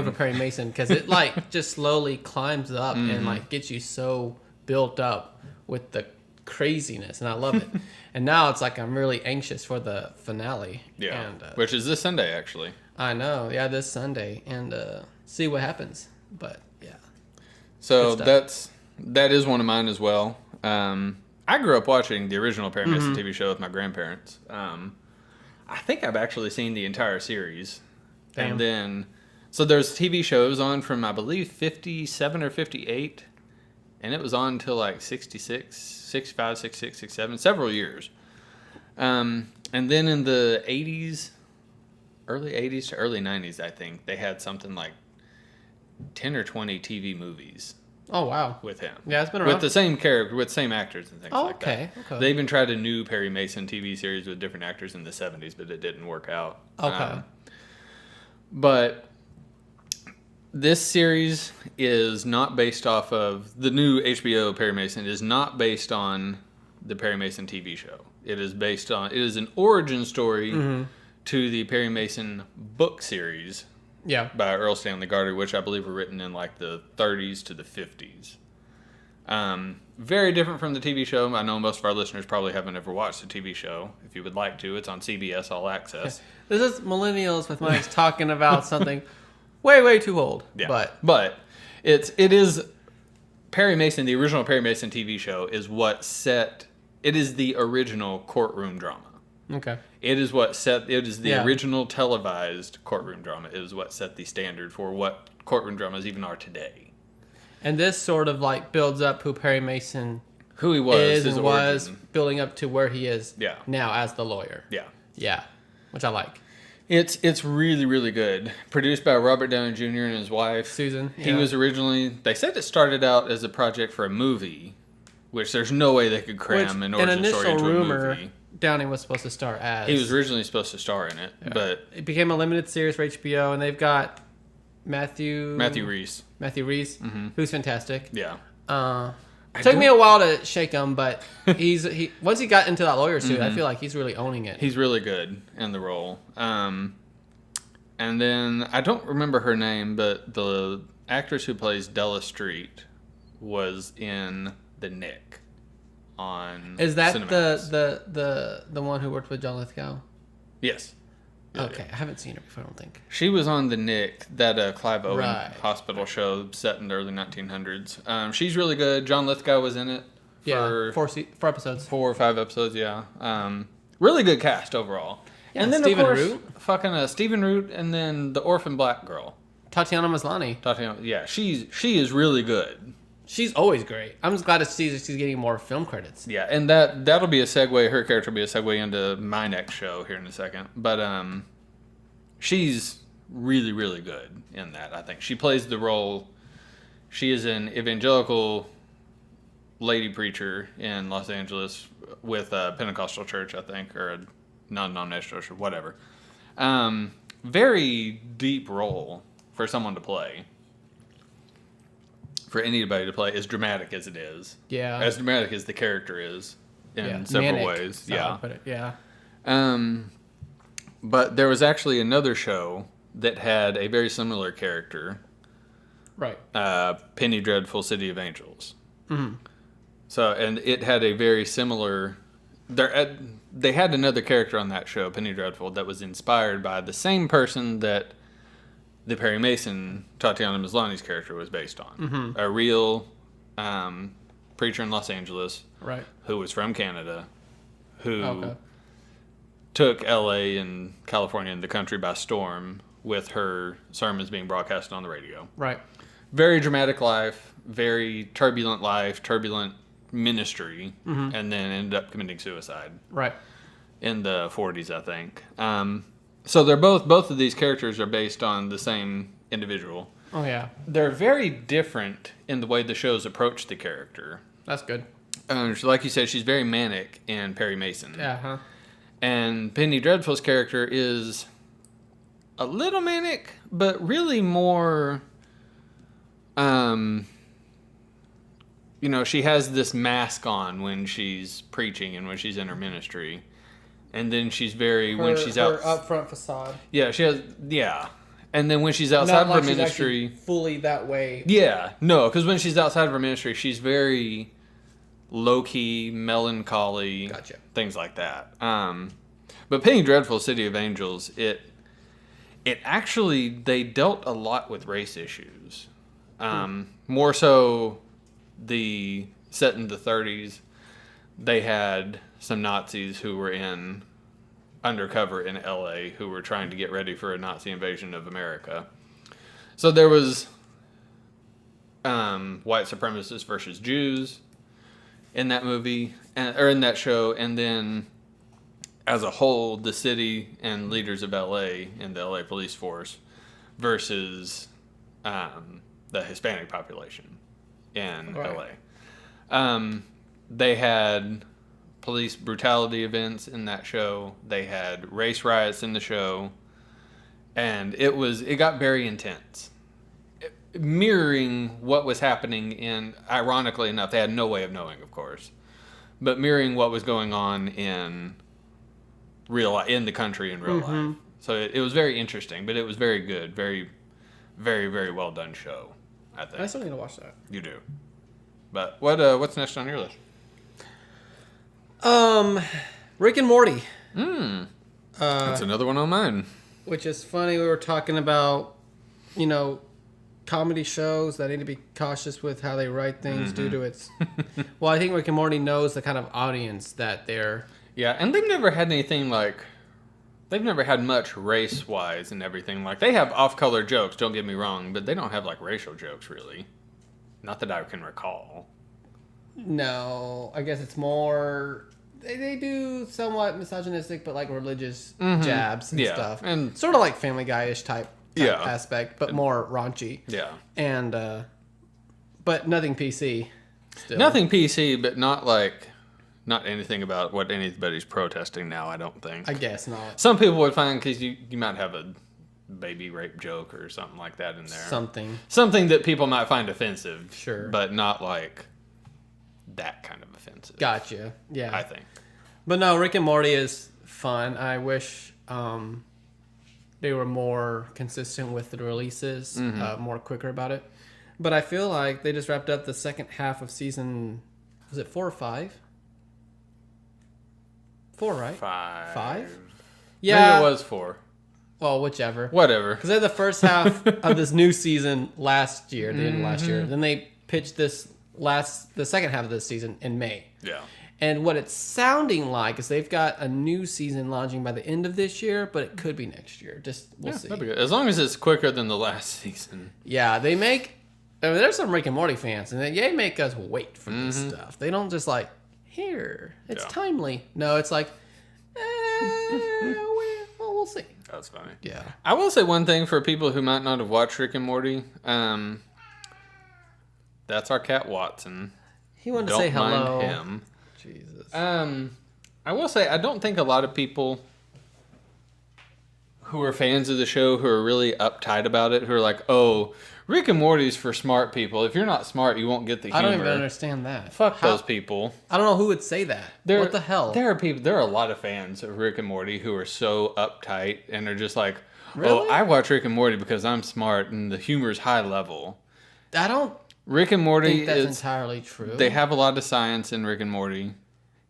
for Perry Mason, because it like just slowly climbs up and like gets you so built up with the craziness, and I love it. And now it's like I'm really anxious for the finale. Yeah, and, which is this Sunday, actually. I know, yeah, this Sunday, and see what happens. But yeah, so that is one of mine as well. I grew up watching the original Perry Mason TV show with my grandparents. I think I've actually seen the entire series. Damn. And then, so there's TV shows on from, I believe, 57 or 58. And it was on until like 66, 65, 66, 67, several years. And then in the 80s, early 80s to early 90s, I think, they had something like 10 or 20 TV movies. Oh, wow. With him. Yeah, it's been around. With the same character, with same actors and things like that. Okay. They even tried a new Perry Mason TV series with different actors in the 70s, but it didn't work out. Okay. But this series is not based off of the new HBO Perry Mason. It is not based on the Perry Mason TV show. It is an origin story to the Perry Mason book series. Yeah. By Earl Stanley Garter, which I believe were written in like the 30s to the 50s. Very different from the TV show. I know most of our listeners probably haven't ever watched the TV show. If you would like to, it's on CBS All Access. This is Millennials with Mike's talking about something way too old. Yeah. But it is Perry Mason, the original Perry Mason TV show is it is the original courtroom drama. Okay. It is the original televised courtroom drama. It is what set the standard for what courtroom dramas even are today. And this sort of like builds up who Perry Mason who he was, is and was, building up to where he is now as the lawyer. Yeah. Yeah. Which I like. It's really, really good. Produced by Robert Downey Jr. and his wife. Susan. He was originally, they said it started out as a project for a movie, which there's no way they could cram an origin story into a movie. Downey was supposed to star as. He was originally supposed to star in it, but it became a limited series for HBO, and they've got Matthew Rhys, who's fantastic. Yeah. It took me a while to shake him, but he once he got into that lawyer suit, I feel like he's really owning it. He's really good in the role. And then I don't remember her name, but the actress who plays Della Street was in The Nick on Is that Cinemax. the one who worked with John Lithgow? Yes. Okay, I haven't seen her before, I don't think. She was on The Nick, that Clive Owen hospital show set in the early 1900s. She's really good. John Lithgow was in it for 4 episodes. 4 or 5 episodes, yeah. Really good cast overall. Yeah, and then, Stephen of course, Root. fucking Stephen Root, and then the orphan black girl. Tatiana Maslany. Yeah, she is really good. She's always great. I'm just glad to see that she's getting more film credits. Yeah, and that'll be a segue. Her character will be a segue into my next show here in a second. But she's really, really good in that, I think. She plays the role. She is an evangelical lady preacher in Los Angeles with a Pentecostal church, I think, or a non-denominational church, whatever. Very deep role for someone to play. For anybody to play, as dramatic as it is. Yeah. As dramatic as the character is in several ways. Yeah. Put it. Yeah. But there was actually another show that had a very similar character. Right. Penny Dreadful City of Angels. Mm-hmm. So, and it had a very similar they had another character on that show, Penny Dreadful, that was inspired by the same person that the Perry Mason, Tatiana Maslany's character, was based on. Mm-hmm. A real preacher in Los Angeles, Right. who was from Canada, who Okay. took L.A. and California and the country by storm with her sermons being broadcast on the radio. Right. Very dramatic life, very turbulent ministry, and then ended up committing suicide Right. in the 40s, I think. So they're both of these characters are based on the same individual. Oh, yeah. They're very different in the way the shows approach the character. That's good. Like you said, she's very manic in Perry Mason. Yeah, huh? And Penny Dreadful's character is a little manic, but really more, she has this mask on when she's preaching and when she's in her ministry. And then she's when she's out. Her upfront facade. Yeah, she has, yeah. And then when she's outside of her she's ministry. actually fully that way. Yeah, no, because when she's outside of her ministry, she's very low-key, melancholy, Gotcha. things like that. But Penny Dreadful, City of Angels, it actually, they dealt a lot with race issues. More so set in the 30s, they had some Nazis who were undercover in LA who were trying to get ready for a Nazi invasion of America. So there was white supremacists versus Jews in that movie, or in that show, and then as a whole, the city and leaders of LA and the LA police force versus the Hispanic population in LA. They had police brutality events in that show. They had race riots in the show, and it got very intense, mirroring what was happening in. Ironically enough, they had no way of knowing, of course, but mirroring what was going on in real life, in the country in real life. So it was very interesting, but it was very good, very, very, very well done show. I think I still need to watch that. you do. But what's next on your list? Rick and Morty. That's another one on mine. Which is funny. We were talking about, comedy shows that need to be cautious with how they write things due to its. Well, I think Rick and Morty knows the kind of audience that they're. Yeah, and they've never had anything they've never had much race-wise and everything. Like, they have off-color jokes, don't get me wrong, but they don't have, racial jokes, really. Not that I can recall. No, I guess it's more. They do somewhat misogynistic, but religious jabs and stuff, and sort of like Family Guy-ish type Yeah. aspect, but more raunchy. Yeah. And but nothing PC. Still. Nothing PC, but not anything about what anybody's protesting now, I don't think. I guess not. Some people would find, because you might have a baby rape joke or something like that in there. Something that people might find offensive. Sure. But not that kind of offensive. Gotcha. Yeah. I think. But no, Rick and Morty is fun. I wish they were more consistent with the releases, more quicker about it. But I feel like they just wrapped up the second half of season. Was it 4 or 5? 4, right? 5? Yeah. Maybe it was 4. Well, whichever. Whatever. Because they had the first half of this new season last year, the end of last year. Then they pitched the second half of this season in May. Yeah. And what it's sounding like is they've got a new season launching by the end of this year, but it could be next year. We'll see. That'd be good. As long as it's quicker than the last season. Yeah, there's some Rick and Morty fans, and they make us wait for this stuff. They don't just here, it's timely. No, it's we'll see. That's funny. Yeah. I will say one thing for people who might not have watched Rick and Morty. That's our cat Watson. He wanted to say hello. Don't mind him. Jesus. I will say I don't think a lot of people who are fans of the show who are really uptight about it, who are like, oh, Rick and Morty's for smart people. If you're not smart, you won't get the humor. I don't even understand that. Fuck those people. I don't know who would say that. What the hell? There are a lot of fans of Rick and Morty who are so uptight and are just like, really? Oh, I watch Rick and Morty because I'm smart and the humor's high level. I don't Rick and Morty think that's entirely true. They have a lot of science in Rick and Morty.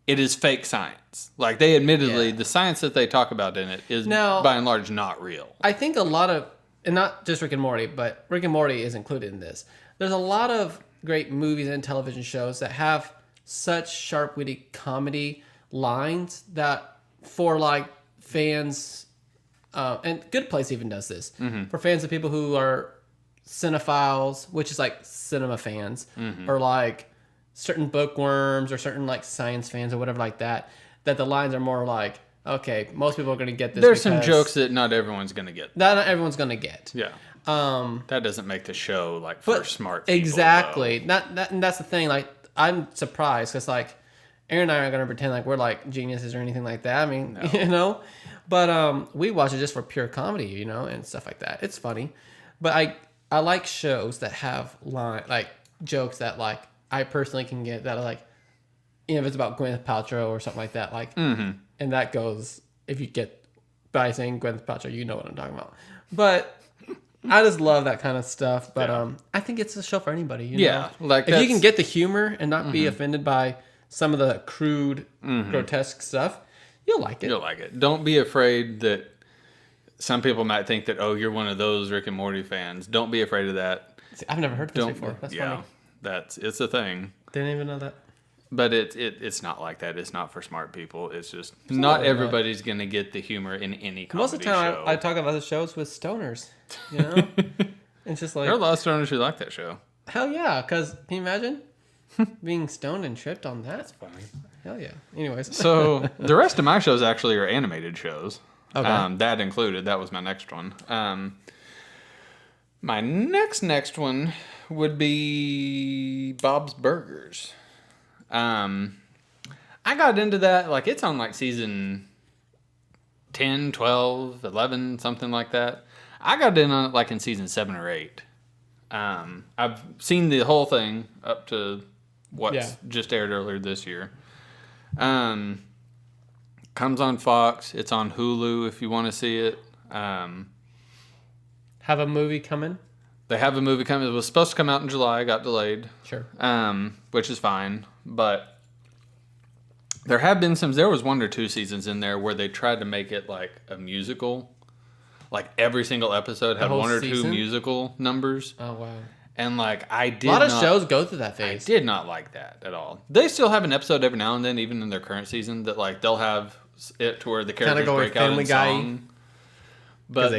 it is fake science. Like, they admittedly, the science that they talk about in it is by and large not real. I think a lot of, and not just Rick and Morty, but Rick and Morty is included in this. There's a lot of great movies and television shows that have such sharp, witty comedy lines that for like fans, and Good Place even does this, for fans of people who are cinephiles, which is like cinema fans, or like certain bookworms or certain like science fans or whatever like that, that the lines are more like, okay, most people are going to get this. There's some jokes that not everyone's going to get. That not everyone's going to get. Yeah. That doesn't make the show like for smart people. Exactly. And that's the thing. Like, I'm surprised because like Aaron and I aren't going to pretend like we're like geniuses or anything like that. I mean, you know, but we watch it just for pure comedy, you know, and stuff like that. It's funny, but I like shows that have like jokes that like I personally can get that are like, you know, if it's about Gwyneth Paltrow or something like that, like, and that goes, if you get by saying Gwyneth Paltrow, you know what I'm talking about. But I just love that kind of stuff. But I think it's a show for anybody. You know? Like if you can get the humor and not be offended by some of the crude, grotesque stuff, you'll like it. You'll like it. Don't be afraid that some people might think that, oh, you're one of those Rick and Morty fans. Don't be afraid of that. See, I've never heard this before. That's funny. It's a thing. Didn't even know that. But it's not like that. It's not for smart people. It's just not everybody's going to get the humor in any comedy Most of the time, show. I talk about the shows with stoners. You know, it's just like there are a lot of stoners who like that show. Hell yeah! Because can you imagine being stoned and tripped on that? That's funny. Hell yeah. Anyways, so the rest of my shows actually are animated shows. Okay. That included. That was my next one. My next one would be Bob's Burgers. I got into that, like, it's on like season 10, 12, 11, something like that. I got in on it like in season 7 or 8. I've seen the whole thing up to what's just aired earlier this year. Comes on Fox. It's on Hulu if you want to see it. have a movie coming? They have a movie coming. It was supposed to come out in July. Got delayed. Sure. Which is fine. But there have been there was 1 or 2 seasons in there where they tried to make it like a musical. Like every single episode had 1 or 2 musical numbers. Oh, wow. And like a lot of shows go through that phase. I did not like that at all. They still have an episode every now and then, even in their current season, that like they'll have it to where the characters break out in song. But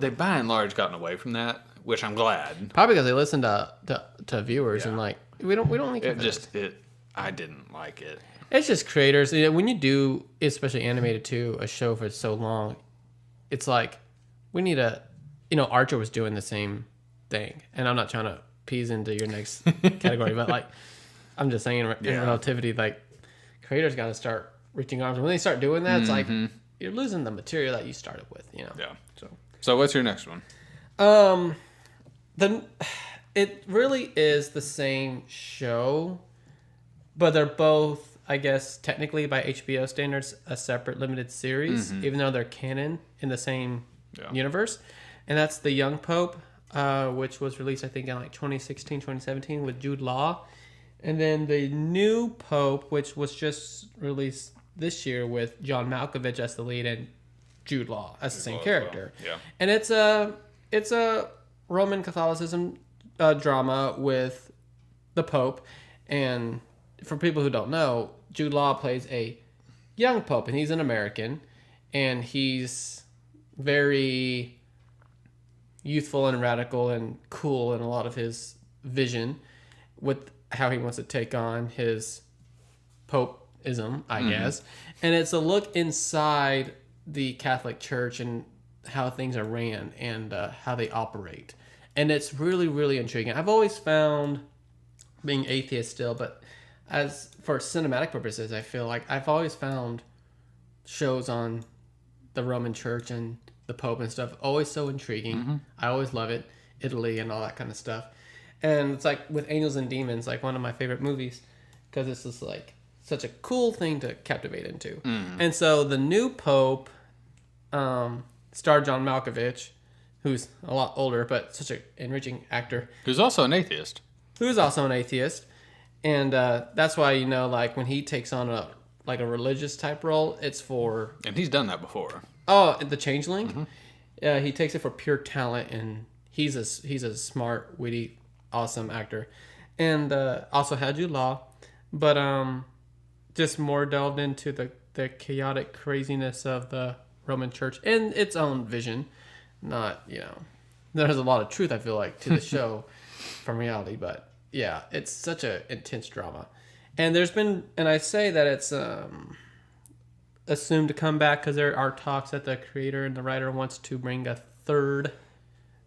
they by and large gotten away from that, which I'm glad. Probably because they listen to viewers and like we don't like it. I didn't like it. It's just creators. You know, when you do, especially animated too, a show for so long, it's like we need a. You know, Archer was doing the same thing, and I'm not trying to piece into your next category, but like I'm just saying in relativity, like creators got to start reaching arms. When they start doing that, it's like you're losing the material that you started with. You know. Yeah. So what's your next one? It really is the same show, but they're both, I guess, technically by HBO standards, a separate limited series, even though they're canon in the same universe. And that's The Young Pope, which was released, I think, in like 2016, 2017 with Jude Law. And then The New Pope, which was just released this year with John Malkovich as the lead and Jude Law as the same character. Well. Yeah. And it's a Roman Catholicism drama with the Pope. And for people who don't know, Jude Law plays a young Pope, and he's an American, and he's very youthful and radical and cool in a lot of his vision with how he wants to take on his Pope-ism, I guess. And it's a look inside the Catholic Church and how things are ran and how they operate. And it's really, really intriguing. I've always found, being atheist still, but as for cinematic purposes, I feel like I've always found shows on the Roman Church and the Pope and stuff always so intriguing. I always love it. Italy and all that kind of stuff. And it's like with Angels and Demons, like one of my favorite movies, because it's just like such a cool thing to captivate into. And so The New Pope starred John Malkovich, who's a lot older, but such an enriching actor. Who's also an atheist. Who's also an atheist. And that's why, you know, like when he takes on a like a religious type role. It's for And he's done that before. the Changeling. Yeah, he takes it for pure talent, and he's a smart, witty, awesome actor, and also had Jude Law, but just more delved into the chaotic craziness of the Roman Church and its own vision. Not there's a lot of truth I feel like to the show from reality, but yeah, it's such a intense drama, and I say that it's assumed to come back because there are talks that the creator and the writer wants to bring a third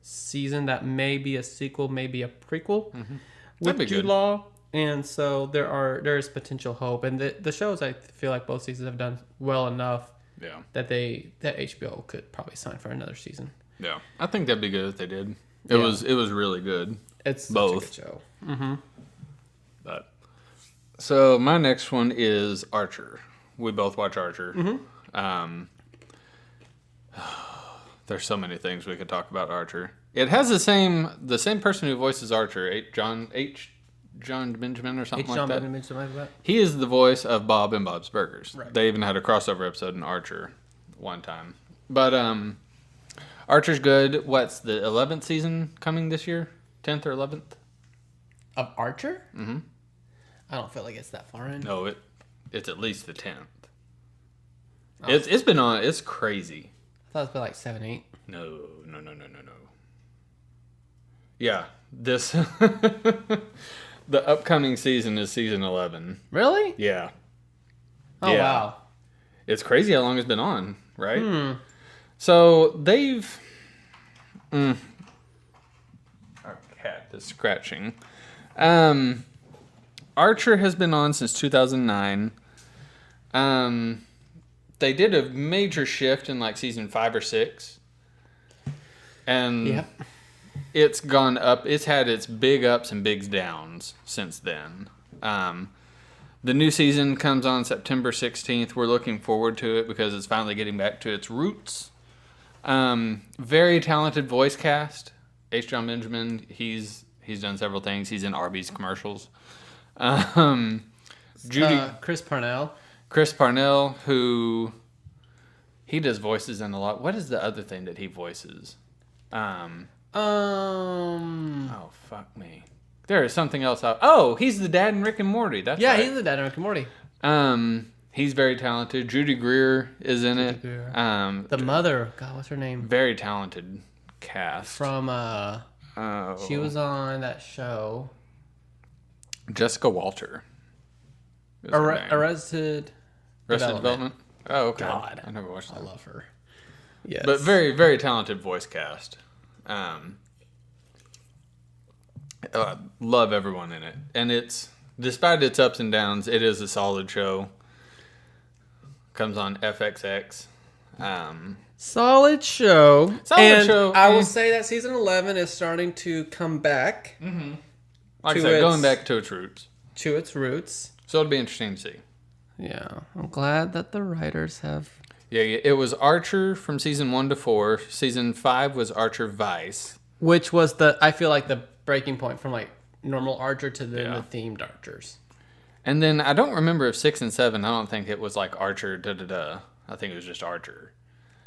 season that may be a sequel, maybe a prequel with Jude Law, and so there is potential hope. And the shows, I feel like both seasons have done well enough that HBO could probably sign for another season. Yeah, I think that'd be good if they did. It was really good. It's both such a good show. But so my next one is Archer. We both watch Archer. There's so many things we could talk about Archer. It has the same person who voices Archer, John Benjamin or something like that. He is the voice of Bob and Bob's Burgers. Right. They even had a crossover episode in Archer one time. But Archer's good. What's the 11th season coming this year? 10th or 11th? Of Archer? Mm-hmm. I don't feel like it's that far in. No, it's at least the 10th. Oh. It's been on. It's crazy. I thought it's been like 7, 8. No. Yeah, this the upcoming season is season 11. Really? Yeah. Oh yeah. Wow. It's crazy how long it's been on, right? So they've. Our cat is scratching. Archer has been on since 2009. They did a major shift in like season 5 or 6. And it's gone up. It's had its big ups and big downs since then. The new season comes on September 16th. We're looking forward to it because it's finally getting back to its roots. Very talented voice cast. H. John Benjamin, he's done several things. He's in Arby's commercials. Chris Parnell. Chris Parnell, who he does voices in a lot. What is the other thing that he voices? Oh, fuck me. There is something else out. Oh, he's the dad in Rick and Morty. That's right. He's the dad in Rick and Morty. He's very talented. Judy Greer is in it. The mother, God, what's her name? Very talented cast. From she was on that show. Jessica Walter. Arrested Development. Oh, okay. God, I never watched that. I love her. Yes. But very, very talented voice cast. Love everyone in it. And it's, despite its ups and downs, it is a solid show. Comes on FXX. Solid show. Show. I will say that season 11 is starting to come back. Mm-hmm. Like I said, going back to its roots. So it'll be interesting to see. Yeah. I'm glad that the writers have... Yeah, it was Archer from season 1 to 4. Season 5 was Archer Vice. Which was I feel like the breaking point from like normal Archer to the themed Archers. And then I don't remember if 6 and 7, I don't think it was like Archer da-da-da. I think it was just Archer.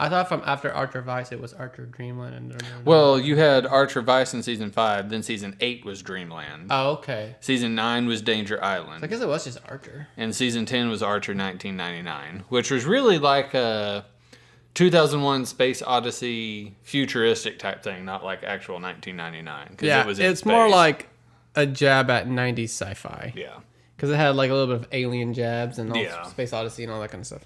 I thought from after Archer Vice, it was Archer Dreamland. Well, you had Archer Vice in season 5, then season 8 was Dreamland. Oh, okay. Season 9 was Danger Island. So I guess it was just Archer. And season 10 was Archer 1999, which was really like a 2001 Space Odyssey futuristic type thing, not like actual 1999. Yeah, it's more like a jab at 90s sci-fi. Yeah. Because it had like a little bit of alien jabs and all Space Odyssey and all that kind of stuff.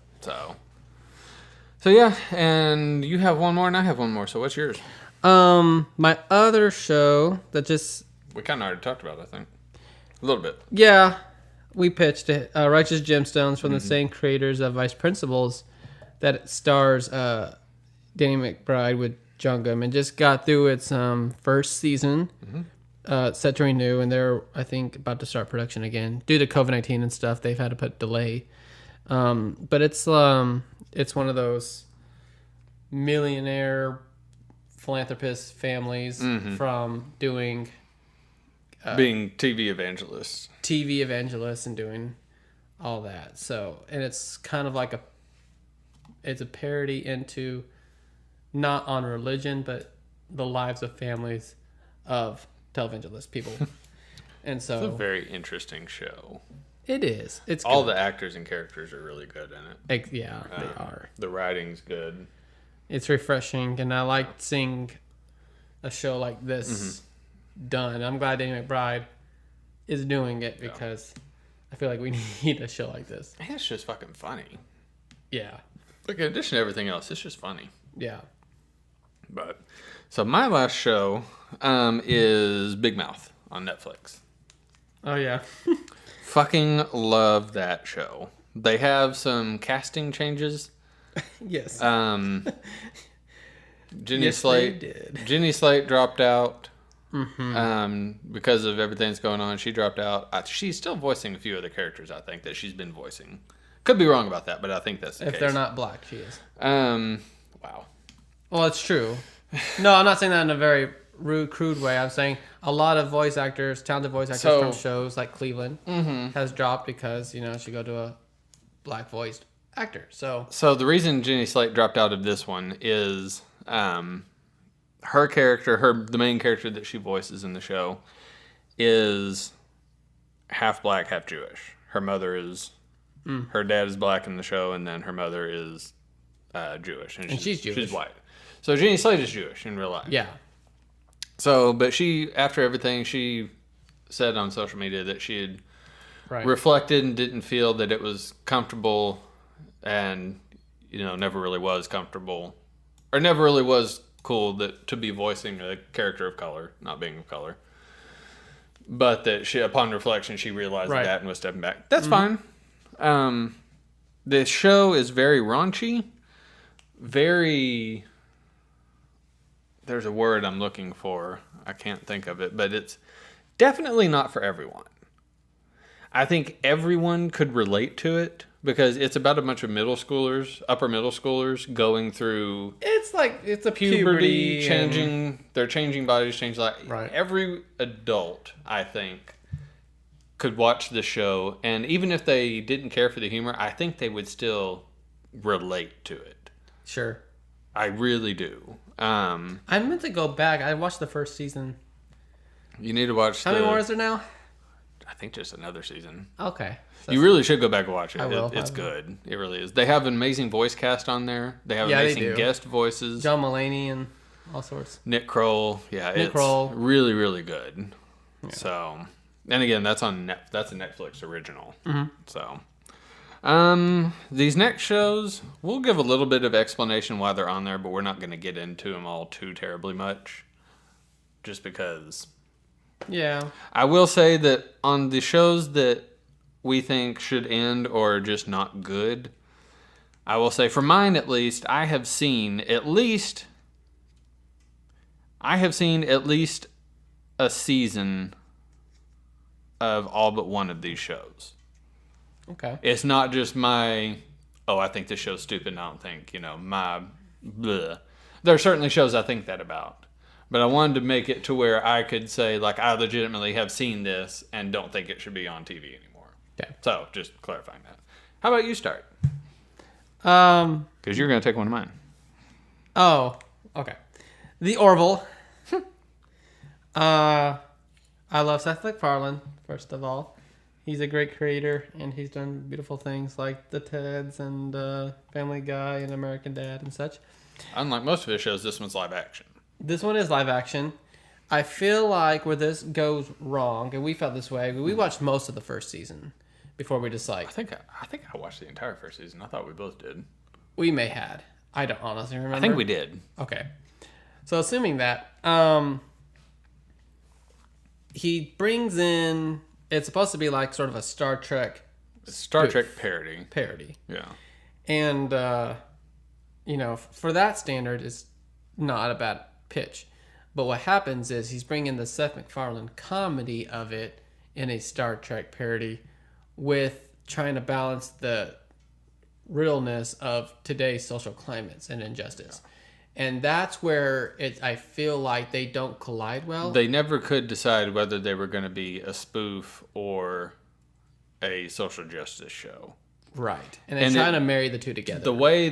So yeah, and you have one more and I have one more. So what's yours? My other show that just... We kind of already talked about it, I think. A little bit. Yeah, we pitched it. Righteous Gemstones from the same creators of Vice Principals that stars Danny McBride with Jungum and just got through its first season. Set to renew, and they're, I think, about to start production again. Due to COVID-19 and stuff, they've had to put delay. But it's one of those millionaire philanthropist families from doing... being TV evangelists. And doing all that. So, and it's kind of like it's a parody into not on religion, but the lives of families of televangelist people. And so it's a very interesting show. It is. It's all good. the actors and characters are really good in it. Yeah, they are. The writing's good. It's refreshing, and I like seeing a show like this done. I'm glad Danny McBride is doing it because I feel like we need a show like this. And it's just fucking funny. Yeah. Like, in addition to everything else, it's just funny. Yeah. But so my last show is Big Mouth on Netflix. Oh yeah. Fucking love that show. They have some casting changes. Yes. Jenny Slate dropped out because of everything that's going on. She dropped out. She's still voicing a few other characters, I think, that she's been voicing. Could be wrong about that, but I think that's the case. If they're not black, she is. Wow. Well, it's true. No, I'm not saying that in a very rude, crude way. I'm saying a lot of voice actors, talented voice actors from shows like Cleveland has dropped because, she go to a black voiced actor. So the reason Jenny Slate dropped out of this one is her character, the main character that she voices in the show, is half black, half Jewish. Her mother is, her dad is black in the show, and then her mother is Jewish. And she's Jewish. She's white. So Jenny Slate is Jewish in real life. Yeah. So, but she, after everything, she said on social media that she had reflected and didn't feel that it was comfortable and, never really was comfortable or never really was cool to be voicing a character of color, not being of color. But that she, upon reflection, she realized that and was stepping back. That's fine. The show is very raunchy, there's a word I'm looking for. I can't think of it, but it's definitely not for everyone. I think everyone could relate to it because it's about a bunch of upper middle schoolers going through. It's a puberty, they're changing bodies, Right. Every adult, I think, could watch the show, and even if they didn't care for the humor, I think they would still relate to it. Sure. I really do. I meant to go back. I watched the first season. You need to watch. How many more is there now? I think just another season. Okay. You really should go back and watch it. I will. It's good. It really is. They have an amazing voice cast on there. They have amazing guest voices. John Mulaney and all sorts. Nick Kroll. Yeah, it's really, really good. Yeah. So, and again, that's a Netflix original. Mm-hmm. So, these next shows, we'll give a little bit of explanation why they're on there, but we're not going to get into them all too terribly much. Just because. Yeah. I will say that on the shows that we think should end or are just not good, I will say for mine at least, I have seen at least a season of all but one of these shows. Okay. It's not just I think this show's stupid and I don't think, my bleh. There are certainly shows I think that about. But I wanted to make it to where I could say, I legitimately have seen this and don't think it should be on TV anymore. Okay. So, just clarifying that. How about you start? Because you're going to take one of mine. Oh, okay. The Orville. I love Seth MacFarlane, first of all. He's a great creator, and he's done beautiful things like The Teds and Family Guy and American Dad and such. Unlike most of his shows, this one's live action. This one is live action. I feel like where this goes wrong, and we felt this way, we watched most of the first season before we decided. I think I watched the entire first season. I thought we both did. We may had. I don't honestly remember. I think we did. Okay. So assuming that, he brings in, it's supposed to be like sort of a Star Trek parody. Yeah. And, for that standard, it's not a bad pitch. But what happens is he's bringing the Seth MacFarlane comedy of it in a Star Trek parody with trying to balance the realness of today's social climates and injustice. Yeah. And that's where I feel like they don't collide well. They never could decide whether they were going to be a spoof or a social justice show. Right. And they're trying to marry the two together. The way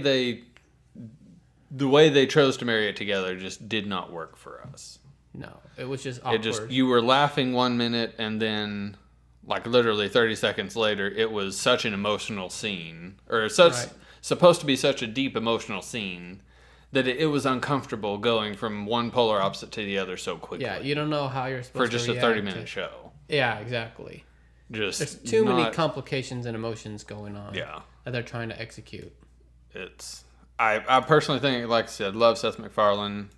they chose to marry it together just did not work for us. No, it was just awkward. You were laughing 1 minute, and then, like, literally 30 seconds later, it was such an emotional scene, or supposed to be such a deep emotional scene, that it was uncomfortable going from one polar opposite to the other so quickly. Yeah, you don't know how you're supposed to for just a 30-minute show. Yeah, exactly. There's too many complications and emotions going on. Yeah. That they're trying to execute. I personally think, like I said, love Seth MacFarlane.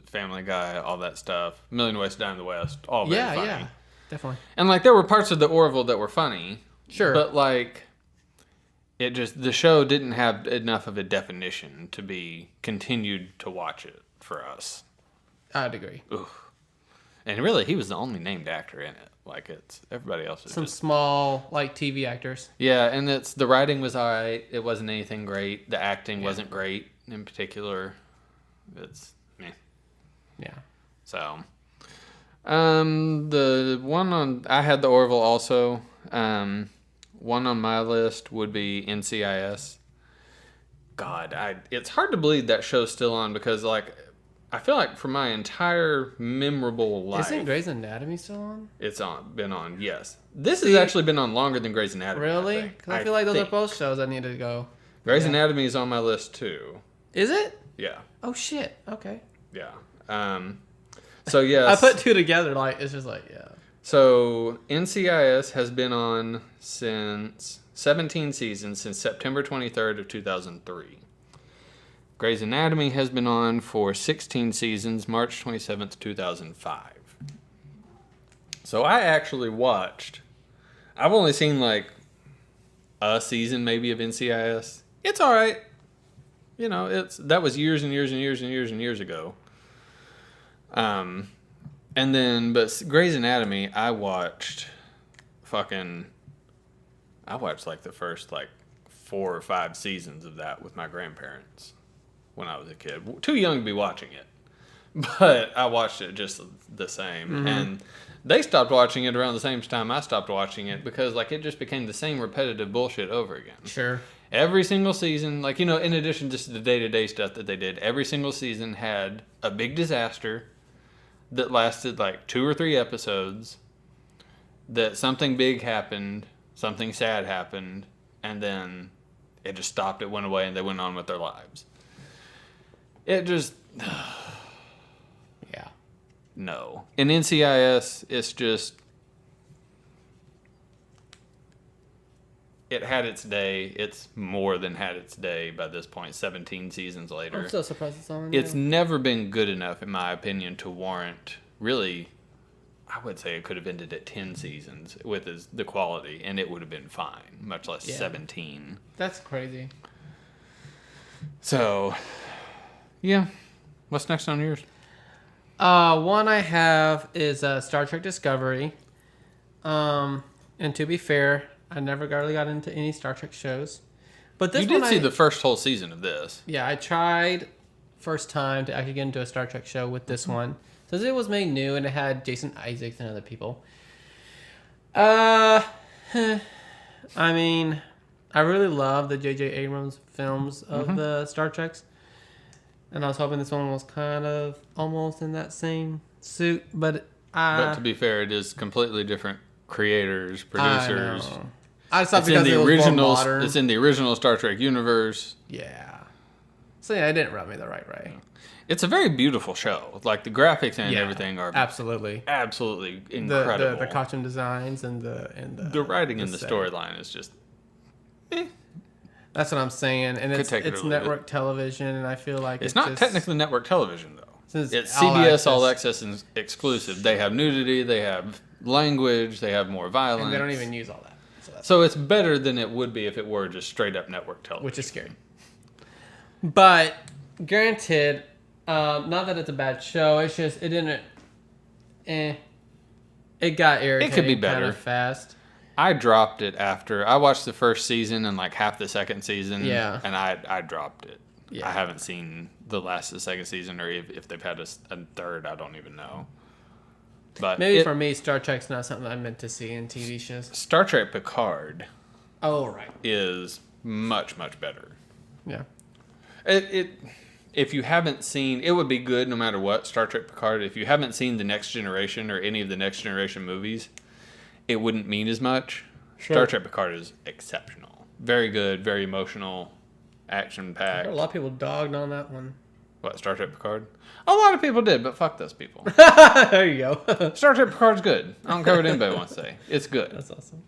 Family Guy, all that stuff. Million Ways to Die in the West, all very funny. Yeah, definitely. And, like, there were parts of the Orville that were funny. Sure. But, like, the show didn't have enough of a definition to be continued to watch it for us. I'd agree. Oof. And really, he was the only named actor in it. Like, everybody else is some small, like, TV actors. Yeah, and the writing was alright. It wasn't anything great. The acting wasn't great in particular. It's meh. Yeah. So, the one I had the Orville also. One on my list would be NCIS. God, it's hard to believe that show's still on because, like, I feel like for my entire memorable life... Isn't Grey's Anatomy still on? It's been on, yes. This has actually been on longer than Grey's Anatomy. Really? Because I feel like those are both shows I need to go. Grey's Anatomy is on my list, too. Is it? Yeah. Oh, shit. Okay. Yeah. So, yes. I put two together, like, it's just like, yeah. So, NCIS has been on since 17 seasons, since September 23rd of 2003. Grey's Anatomy has been on for 16 seasons, March 27th, 2005. So I actually I've only seen like a season maybe of NCIS. It's all right. You know, that was years and years and years and years and years ago. But Grey's Anatomy, I watched like the first like 4 or 5 seasons of that with my grandparents. When I was a kid. Too young to be watching it. But I watched it just the same. Mm-hmm. And they stopped watching it around the same time I stopped watching it because, like, it just became the same repetitive bullshit over again. Sure. Every single season, like, you know, in addition to the day-to-day stuff that they did, every single season had a big disaster that lasted, like, 2 or 3 episodes, that something big happened, something sad happened, and then it just stopped, it went away, and they went on with their lives. It just... yeah. No. In NCIS, it's just... It had its day. It's more than had its day by this point, 17 seasons later. I'm so surprised it's on. It's never been good enough, in my opinion, to warrant... Really, I would say it could have ended at 10 seasons with the quality, and it would have been fine, much less 17. That's crazy. So... Yeah. What's next on yours? One I have is Star Trek Discovery. And to be fair, I never really got into any Star Trek shows. But this you did see the first whole season of this. Yeah, I tried first time to actually get into a Star Trek show with this one. Since it was made new and it had Jason Isaacs and other people. I mean, I really love the J.J. Abrams films of the Star Treks. And I was hoping this one was kind of almost in that same suit, but to be fair, it is completely different creators, producers. I just thought because it was more modern. It's in the original Star Trek universe. Yeah. So yeah, it didn't rub me the right way. It's a very beautiful show. Like the graphics and everything are absolutely incredible. The costume designs and the writing and the storyline is just. That's what I'm saying, and it's network television, and I feel like it's not technically network television though. It's CBS All Access and exclusive. They have nudity, they have language, they have more violence, and they don't even use all that. So it's better than it would be if it were just straight up network television, which is scary. But granted, not that it's a bad show. It's just it didn't. It got irritating. It could be better. Kind of fast. I dropped it after I watched the first season and like half the second season. Yeah. And I dropped it. Yeah. I haven't seen the last of the second season, or if they've had a third, I don't even know. But maybe for me, Star Trek's not something I'm meant to see in TV shows. Star Trek Picard Oh, right. is much, much better. Yeah. If you haven't seen, it would be good no matter what, Star Trek Picard. If you haven't seen The Next Generation or any of the Next Generation movies, it wouldn't mean as much. Sure. Star Trek Picard is exceptional. Very good, very emotional, I action-packed. heard a lot of people dogged on that one. What, Star Trek Picard? A lot of people did, but fuck those people. There you go. Star Trek Picard's good. I don't care what anybody wants to say. It's good. That's awesome.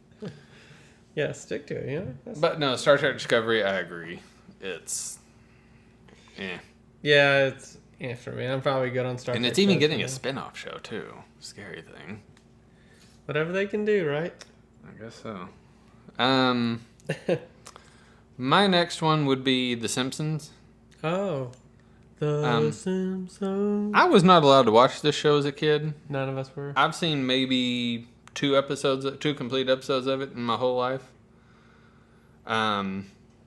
Yeah, stick to it, you know? But no, Star Trek Discovery, I agree. It's... Yeah, it's for me. I'm probably good on Star Trek. And it's even shows, getting you a know? spin-off show, too. Scary thing. Whatever they can do, right? I guess so. My next one would be The Simpsons. Oh. The Simpsons. I was not allowed to watch this show as a kid. None of us were. I've seen maybe 2 complete episodes of it in my whole life.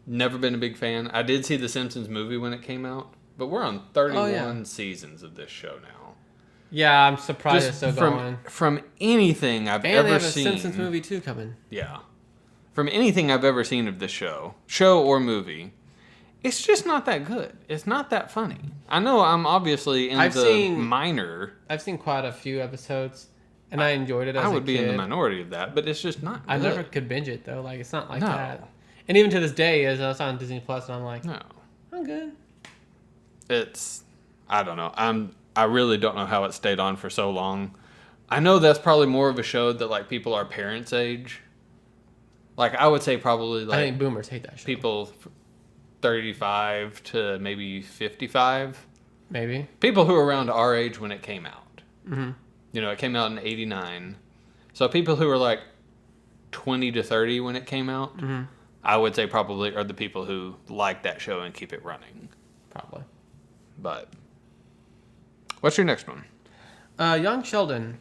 Never been a big fan. I did see the Simpsons movie when it came out, but we're on 31 seasons of this show now. Yeah, I'm surprised it's still going. From anything I've And ever they have a seen. Simpsons movie too coming. Yeah. From anything I've ever seen of this show or movie, it's just not that good. It's not that funny. I know I'm obviously in minor. I've seen quite a few episodes, and I enjoyed it as a kid. I would be in the minority of that, but it's just not good. I never could binge it, though. Like, it's not like that. And even to this day, as I was on Disney Plus, and I'm like, no, I'm good. I don't know. I really don't know how it stayed on for so long. I know that's probably more of a show that, like, people our parents' age. Like, I would say probably, like... I think boomers hate that show. People 35 to maybe 55. Maybe. People who were around our age when it came out. Mm-hmm. You know, it came out in 89. So people who were, like, 20 to 30 when it came out, mm-hmm. I would say probably are the people who like that show and keep it running. Probably. But... What's your next one? Young Sheldon.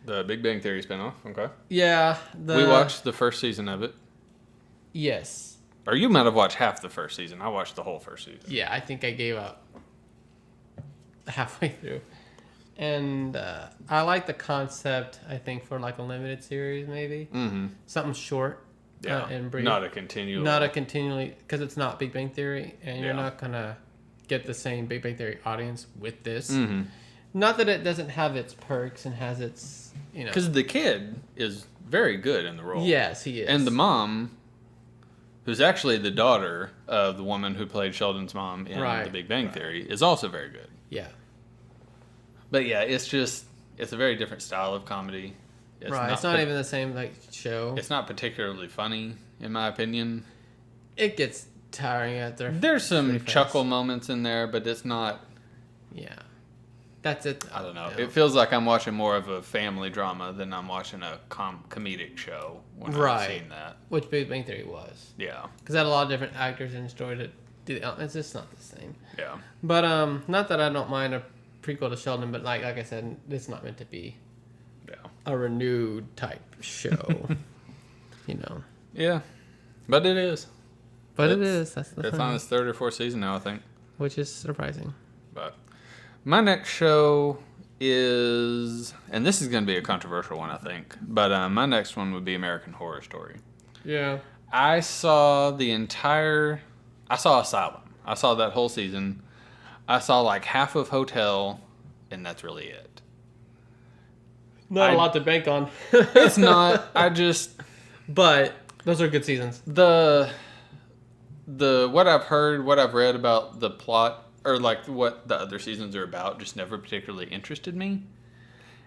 The Big Bang Theory spinoff. Okay. Yeah. We watched the first season of it. Yes. Or you might have watched half the first season. I watched the whole first season. Yeah, I think I gave up halfway through. And I like the concept, I think, for like a limited series, maybe. Mm-hmm. Something short and brief. Not a continual. Not a continually, because it's not Big Bang Theory, and you're not going to get the same Big Bang Theory audience with this. Mm-hmm. Not that it doesn't have its perks and has its, you know. Because the kid is very good in the role. Yes, he is. And the mom, who's actually the daughter of the woman who played Sheldon's mom in The Big Bang Theory, is also very good. Yeah. But yeah, it's a very different style of comedy. It's not even the same like show. It's not particularly funny, in my opinion. It gets tiring at their. There's some chuckle moments in there, but it's not. Yeah. That's it. I don't know. It feels like I'm watching more of a family drama than I'm watching a comedic show when I've seen that. Which Big Bang Theory was. Yeah. Because it had a lot of different actors and story to do. It's just not the same. Yeah. But not that I don't mind a prequel to Sheldon, but like I said, it's not meant to be a renewed type show. You know. Yeah. But it is. But it is. That's the It's thing. on its 3rd or 4th season now, I think. Which is surprising. But my next show is, and this is going to be a controversial one, I think, but my next one would be American Horror Story. Yeah. I saw Asylum. I saw that whole season. I saw like half of Hotel, and that's really it. Not a lot to bank on. It's not. But those are good seasons. The what I've heard, what I've read about the plot, or like what the other seasons are about, just never particularly interested me.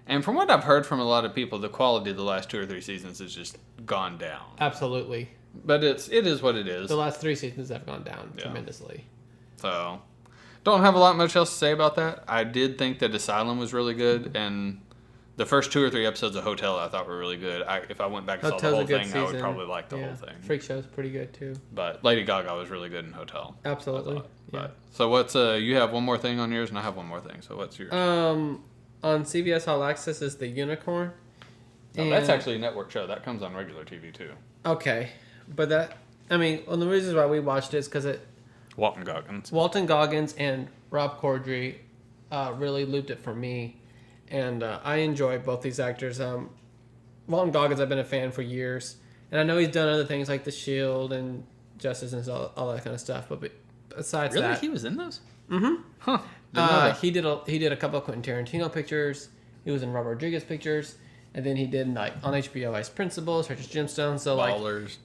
And from what I've heard from a lot of people, the quality of the last 2 or 3 seasons has just gone down. Absolutely. But it is what it is. The last 3 seasons have gone down tremendously. So, don't have a lot much else to say about that. I did think that Asylum was really good, and the first 2 or 3 episodes of Hotel I thought were really good. If I went back and saw the whole thing, I would probably like the whole thing. Freak Show's pretty good too. But Lady Gaga was really good in Hotel. Absolutely. Yeah. So what's you have one more thing on yours, and I have one more thing. So what's yours? On CBS All Access is The Unicorn. No, that's actually a network show. That comes on regular TV too. Okay, but one of the reasons why we watched it is because Walton Goggins and Rob Corddry really looped it for me. and I enjoy both these actors. Walton Goggins, I've been a fan for years, and I know he's done other things like The Shield and Justice and all that kind of stuff. But besides Really? that, He was in those? Mm-hmm. Huh. Didn't know that. he did a couple of Quentin Tarantino pictures. He was in Robert Rodriguez pictures, and then he did like on HBO Vice Principals, Righteous Gemstones. So Ballers.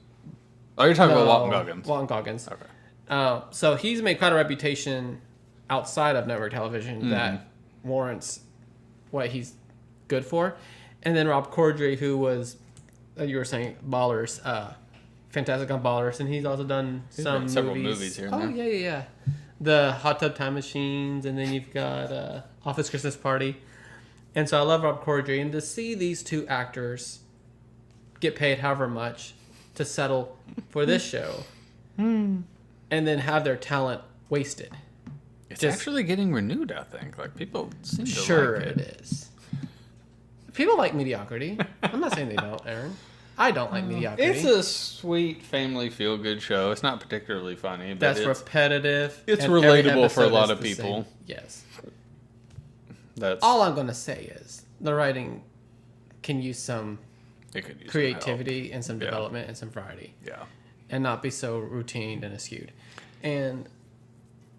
Oh, you're talking about Walton Goggins. Walton Goggins. Okay. So he's made quite a reputation outside of network television that warrants what he's good for. And then Rob Corddry, who was, you were saying, Ballers, fantastic on Ballers, and he's also done several movies here and there. Yeah. The Hot Tub Time Machines, and then you've got Office Christmas Party. And so I love Rob Corddry, and to see these two actors get paid however much to settle for this show, and then have their talent wasted. It's actually getting renewed, I think. Like, people seem to Sure like it. it is. People like mediocrity. I'm not saying they don't, Aaron. I don't like mediocrity. It's a sweet family feel-good show. It's not particularly funny, but That's repetitive. it's and every relatable for a episode lot is of the people. same. Yes. That's All I'm going to say is the writing can use some it could use some creativity and some Yeah. development and some variety, help. Yeah. and not be so routine and askewed. And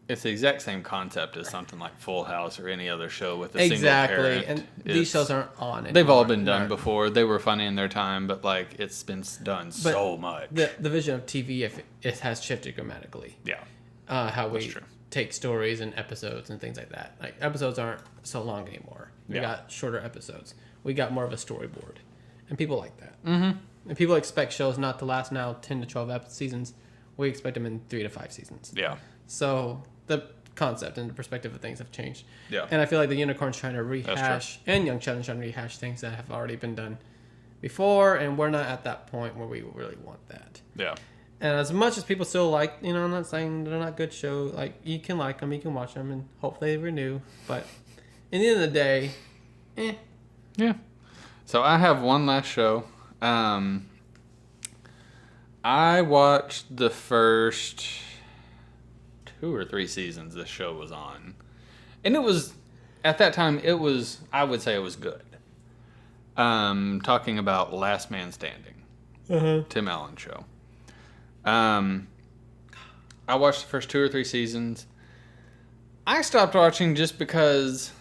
It's the exact same concept as something like Full House or any other show with a single exactly, parent. and these shows aren't on anymore. They've all been done They're- before. They were funny in their time, but like it's been done so much. The vision of TV, if it has shifted dramatically. Yeah. How we true. take stories and episodes and things like that. Like episodes aren't so long anymore. We Yeah. got shorter episodes. We got more of a storyboard, and people like that. Mm-hmm. And people expect shows not to last now 10 to 12 seasons. We expect them in 3 to 5 seasons. Yeah. So the concept and the perspective of things have changed. Yeah. And I feel like the Unicorn's trying to rehash, and Young Sheldon's trying to rehash things that have already been done before, and we're not at that point where we really want that. Yeah. And as much as people still like, I'm not saying they're not good shows. Like, you can like them, you can watch them, and hopefully they renew. But in the end of the day, Yeah. So I have one last show. I watched the first 2 or 3 seasons this show was on. And it was, at that time, I would say it was good. Talking about Last Man Standing. Tim Allen show. I watched the first 2 or 3 seasons. I stopped watching just because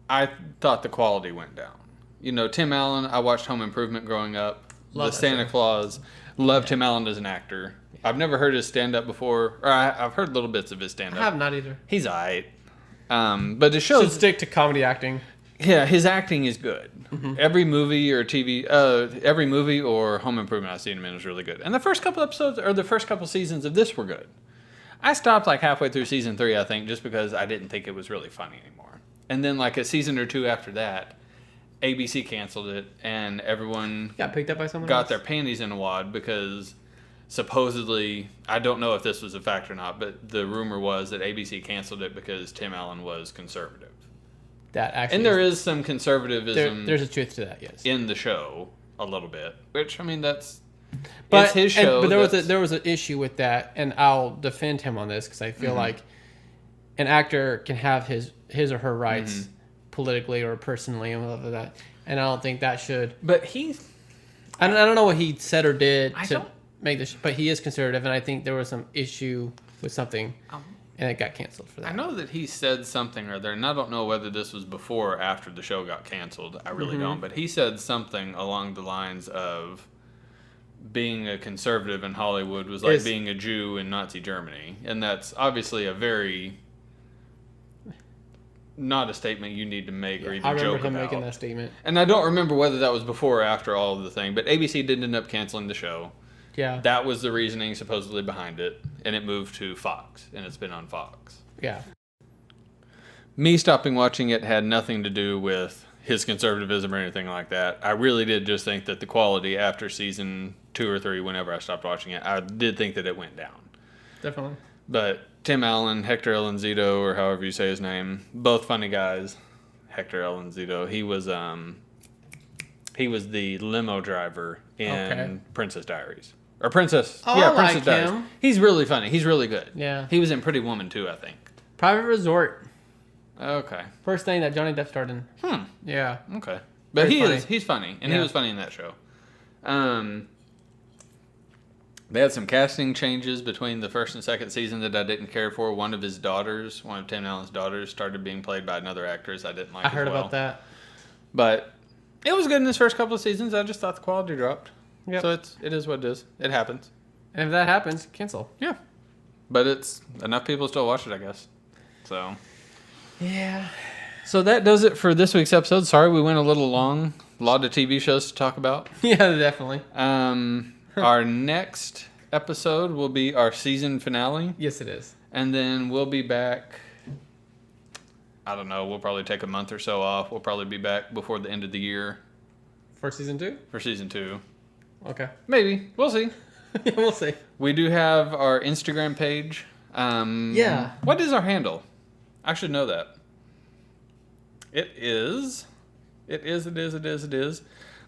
I thought the quality went down. Tim Allen, I watched Home Improvement growing up. Love the that Santa show. Claus. Loved Tim Allen as an actor. I've never heard his stand-up before. Or I've heard little bits of his I stand-up. have not either. He's alright. But it Should shows... stick to comedy acting. Yeah, his acting is good. Mm-hmm. Every movie or Home Improvement I've seen him in is really good. And the first couple episodes, or the first couple seasons of this were good. I stopped like halfway through season 3, I think, just because I didn't think it was really funny anymore. And then like a season or 2 after that, ABC canceled it, and everyone Got picked up by someone got else? their panties in a wad because supposedly, I don't know if this was a fact or not, but the rumor was that ABC canceled it because Tim Allen was conservative. That actually, And there is some conservatism there's a truth to that, yes. in the show a little bit, which I mean it's his and- show. but there was an issue with that, and I'll defend him on this because I feel like an actor can have his or her rights politically or personally and all of that, and I don't think that should. But he, I don't know what he said or did I to don't- make this, but he is conservative, and I think there was some issue with something, and it got canceled for that. I know that he said something or other, and I don't know whether this was before or after the show got canceled. I really don't, but he said something along the lines of being a conservative in Hollywood was like being a Jew in Nazi Germany, and that's obviously a very not a statement you need to make or even I remember joke him about. making that statement. And I don't remember whether that was before or after all of the thing, but ABC did end up canceling the show. Yeah, That was the reasoning supposedly behind it, and it moved to Fox, and it's been on Fox. yeah. Me stopping watching it had nothing to do with his conservatism or anything like that. I really did just think that the quality after season 2 or 3, whenever I stopped watching it, I did think that it went down. Definitely. But Tim Allen, Hector Elanzito, or however you say his name, both funny guys. Hector Elanzito, he was the limo driver in Princess Diaries. Or Princess. Oh, yeah, I Princess like Diaries. him. He's really funny. He's really good. Yeah. He was in Pretty Woman too, I think. Private Resort. Okay. First thing that Johnny Depp starred in. Yeah. Okay. But Very he's funny, and Yeah. he was funny in that show. They had some casting changes between the first and second season that I didn't care for. One of Tim Allen's daughters, started being played by another actress I didn't like. I heard about that. But it was good in his first couple of seasons. I just thought the quality dropped. Yep. So it is what it is. It happens. And if that happens, cancel. Yeah. But it's enough people still watch it, I guess. So. Yeah. So that does it for this week's episode. Sorry we went a little long. A lot of TV shows to talk about. Yeah, definitely. Our next episode will be our season finale. Yes, it is. And then we'll be back. I don't know. We'll probably take a month or so off. We'll probably be back before the end of the year. For season 2? For season 2. Okay. Maybe. We'll see. Yeah, we'll see. We do have our Instagram page. Yeah. What is our handle? I should know that. It is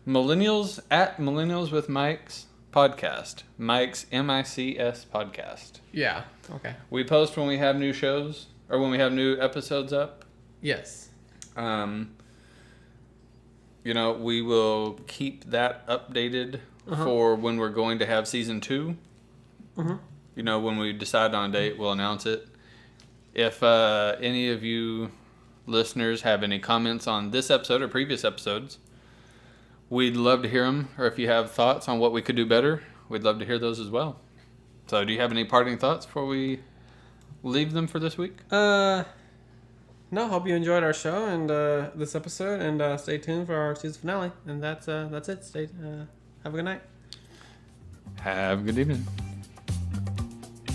Millennials at Millennials with Mike's podcast. Mike's MICS podcast. Yeah. Okay. We post when we have new shows or when we have new episodes up. Yes. We will keep that updated for when we're going to have season 2. When we decide on a date, we'll announce it. If any of you listeners have any comments on this episode or previous episodes, we'd love to hear them. Or if you have thoughts on what we could do better, we'd love to hear those as well. So do you have any parting thoughts before we leave them for this week? No, hope you enjoyed our show and this episode, and stay tuned for our season finale. And that's it. Have a good night. Have a good evening.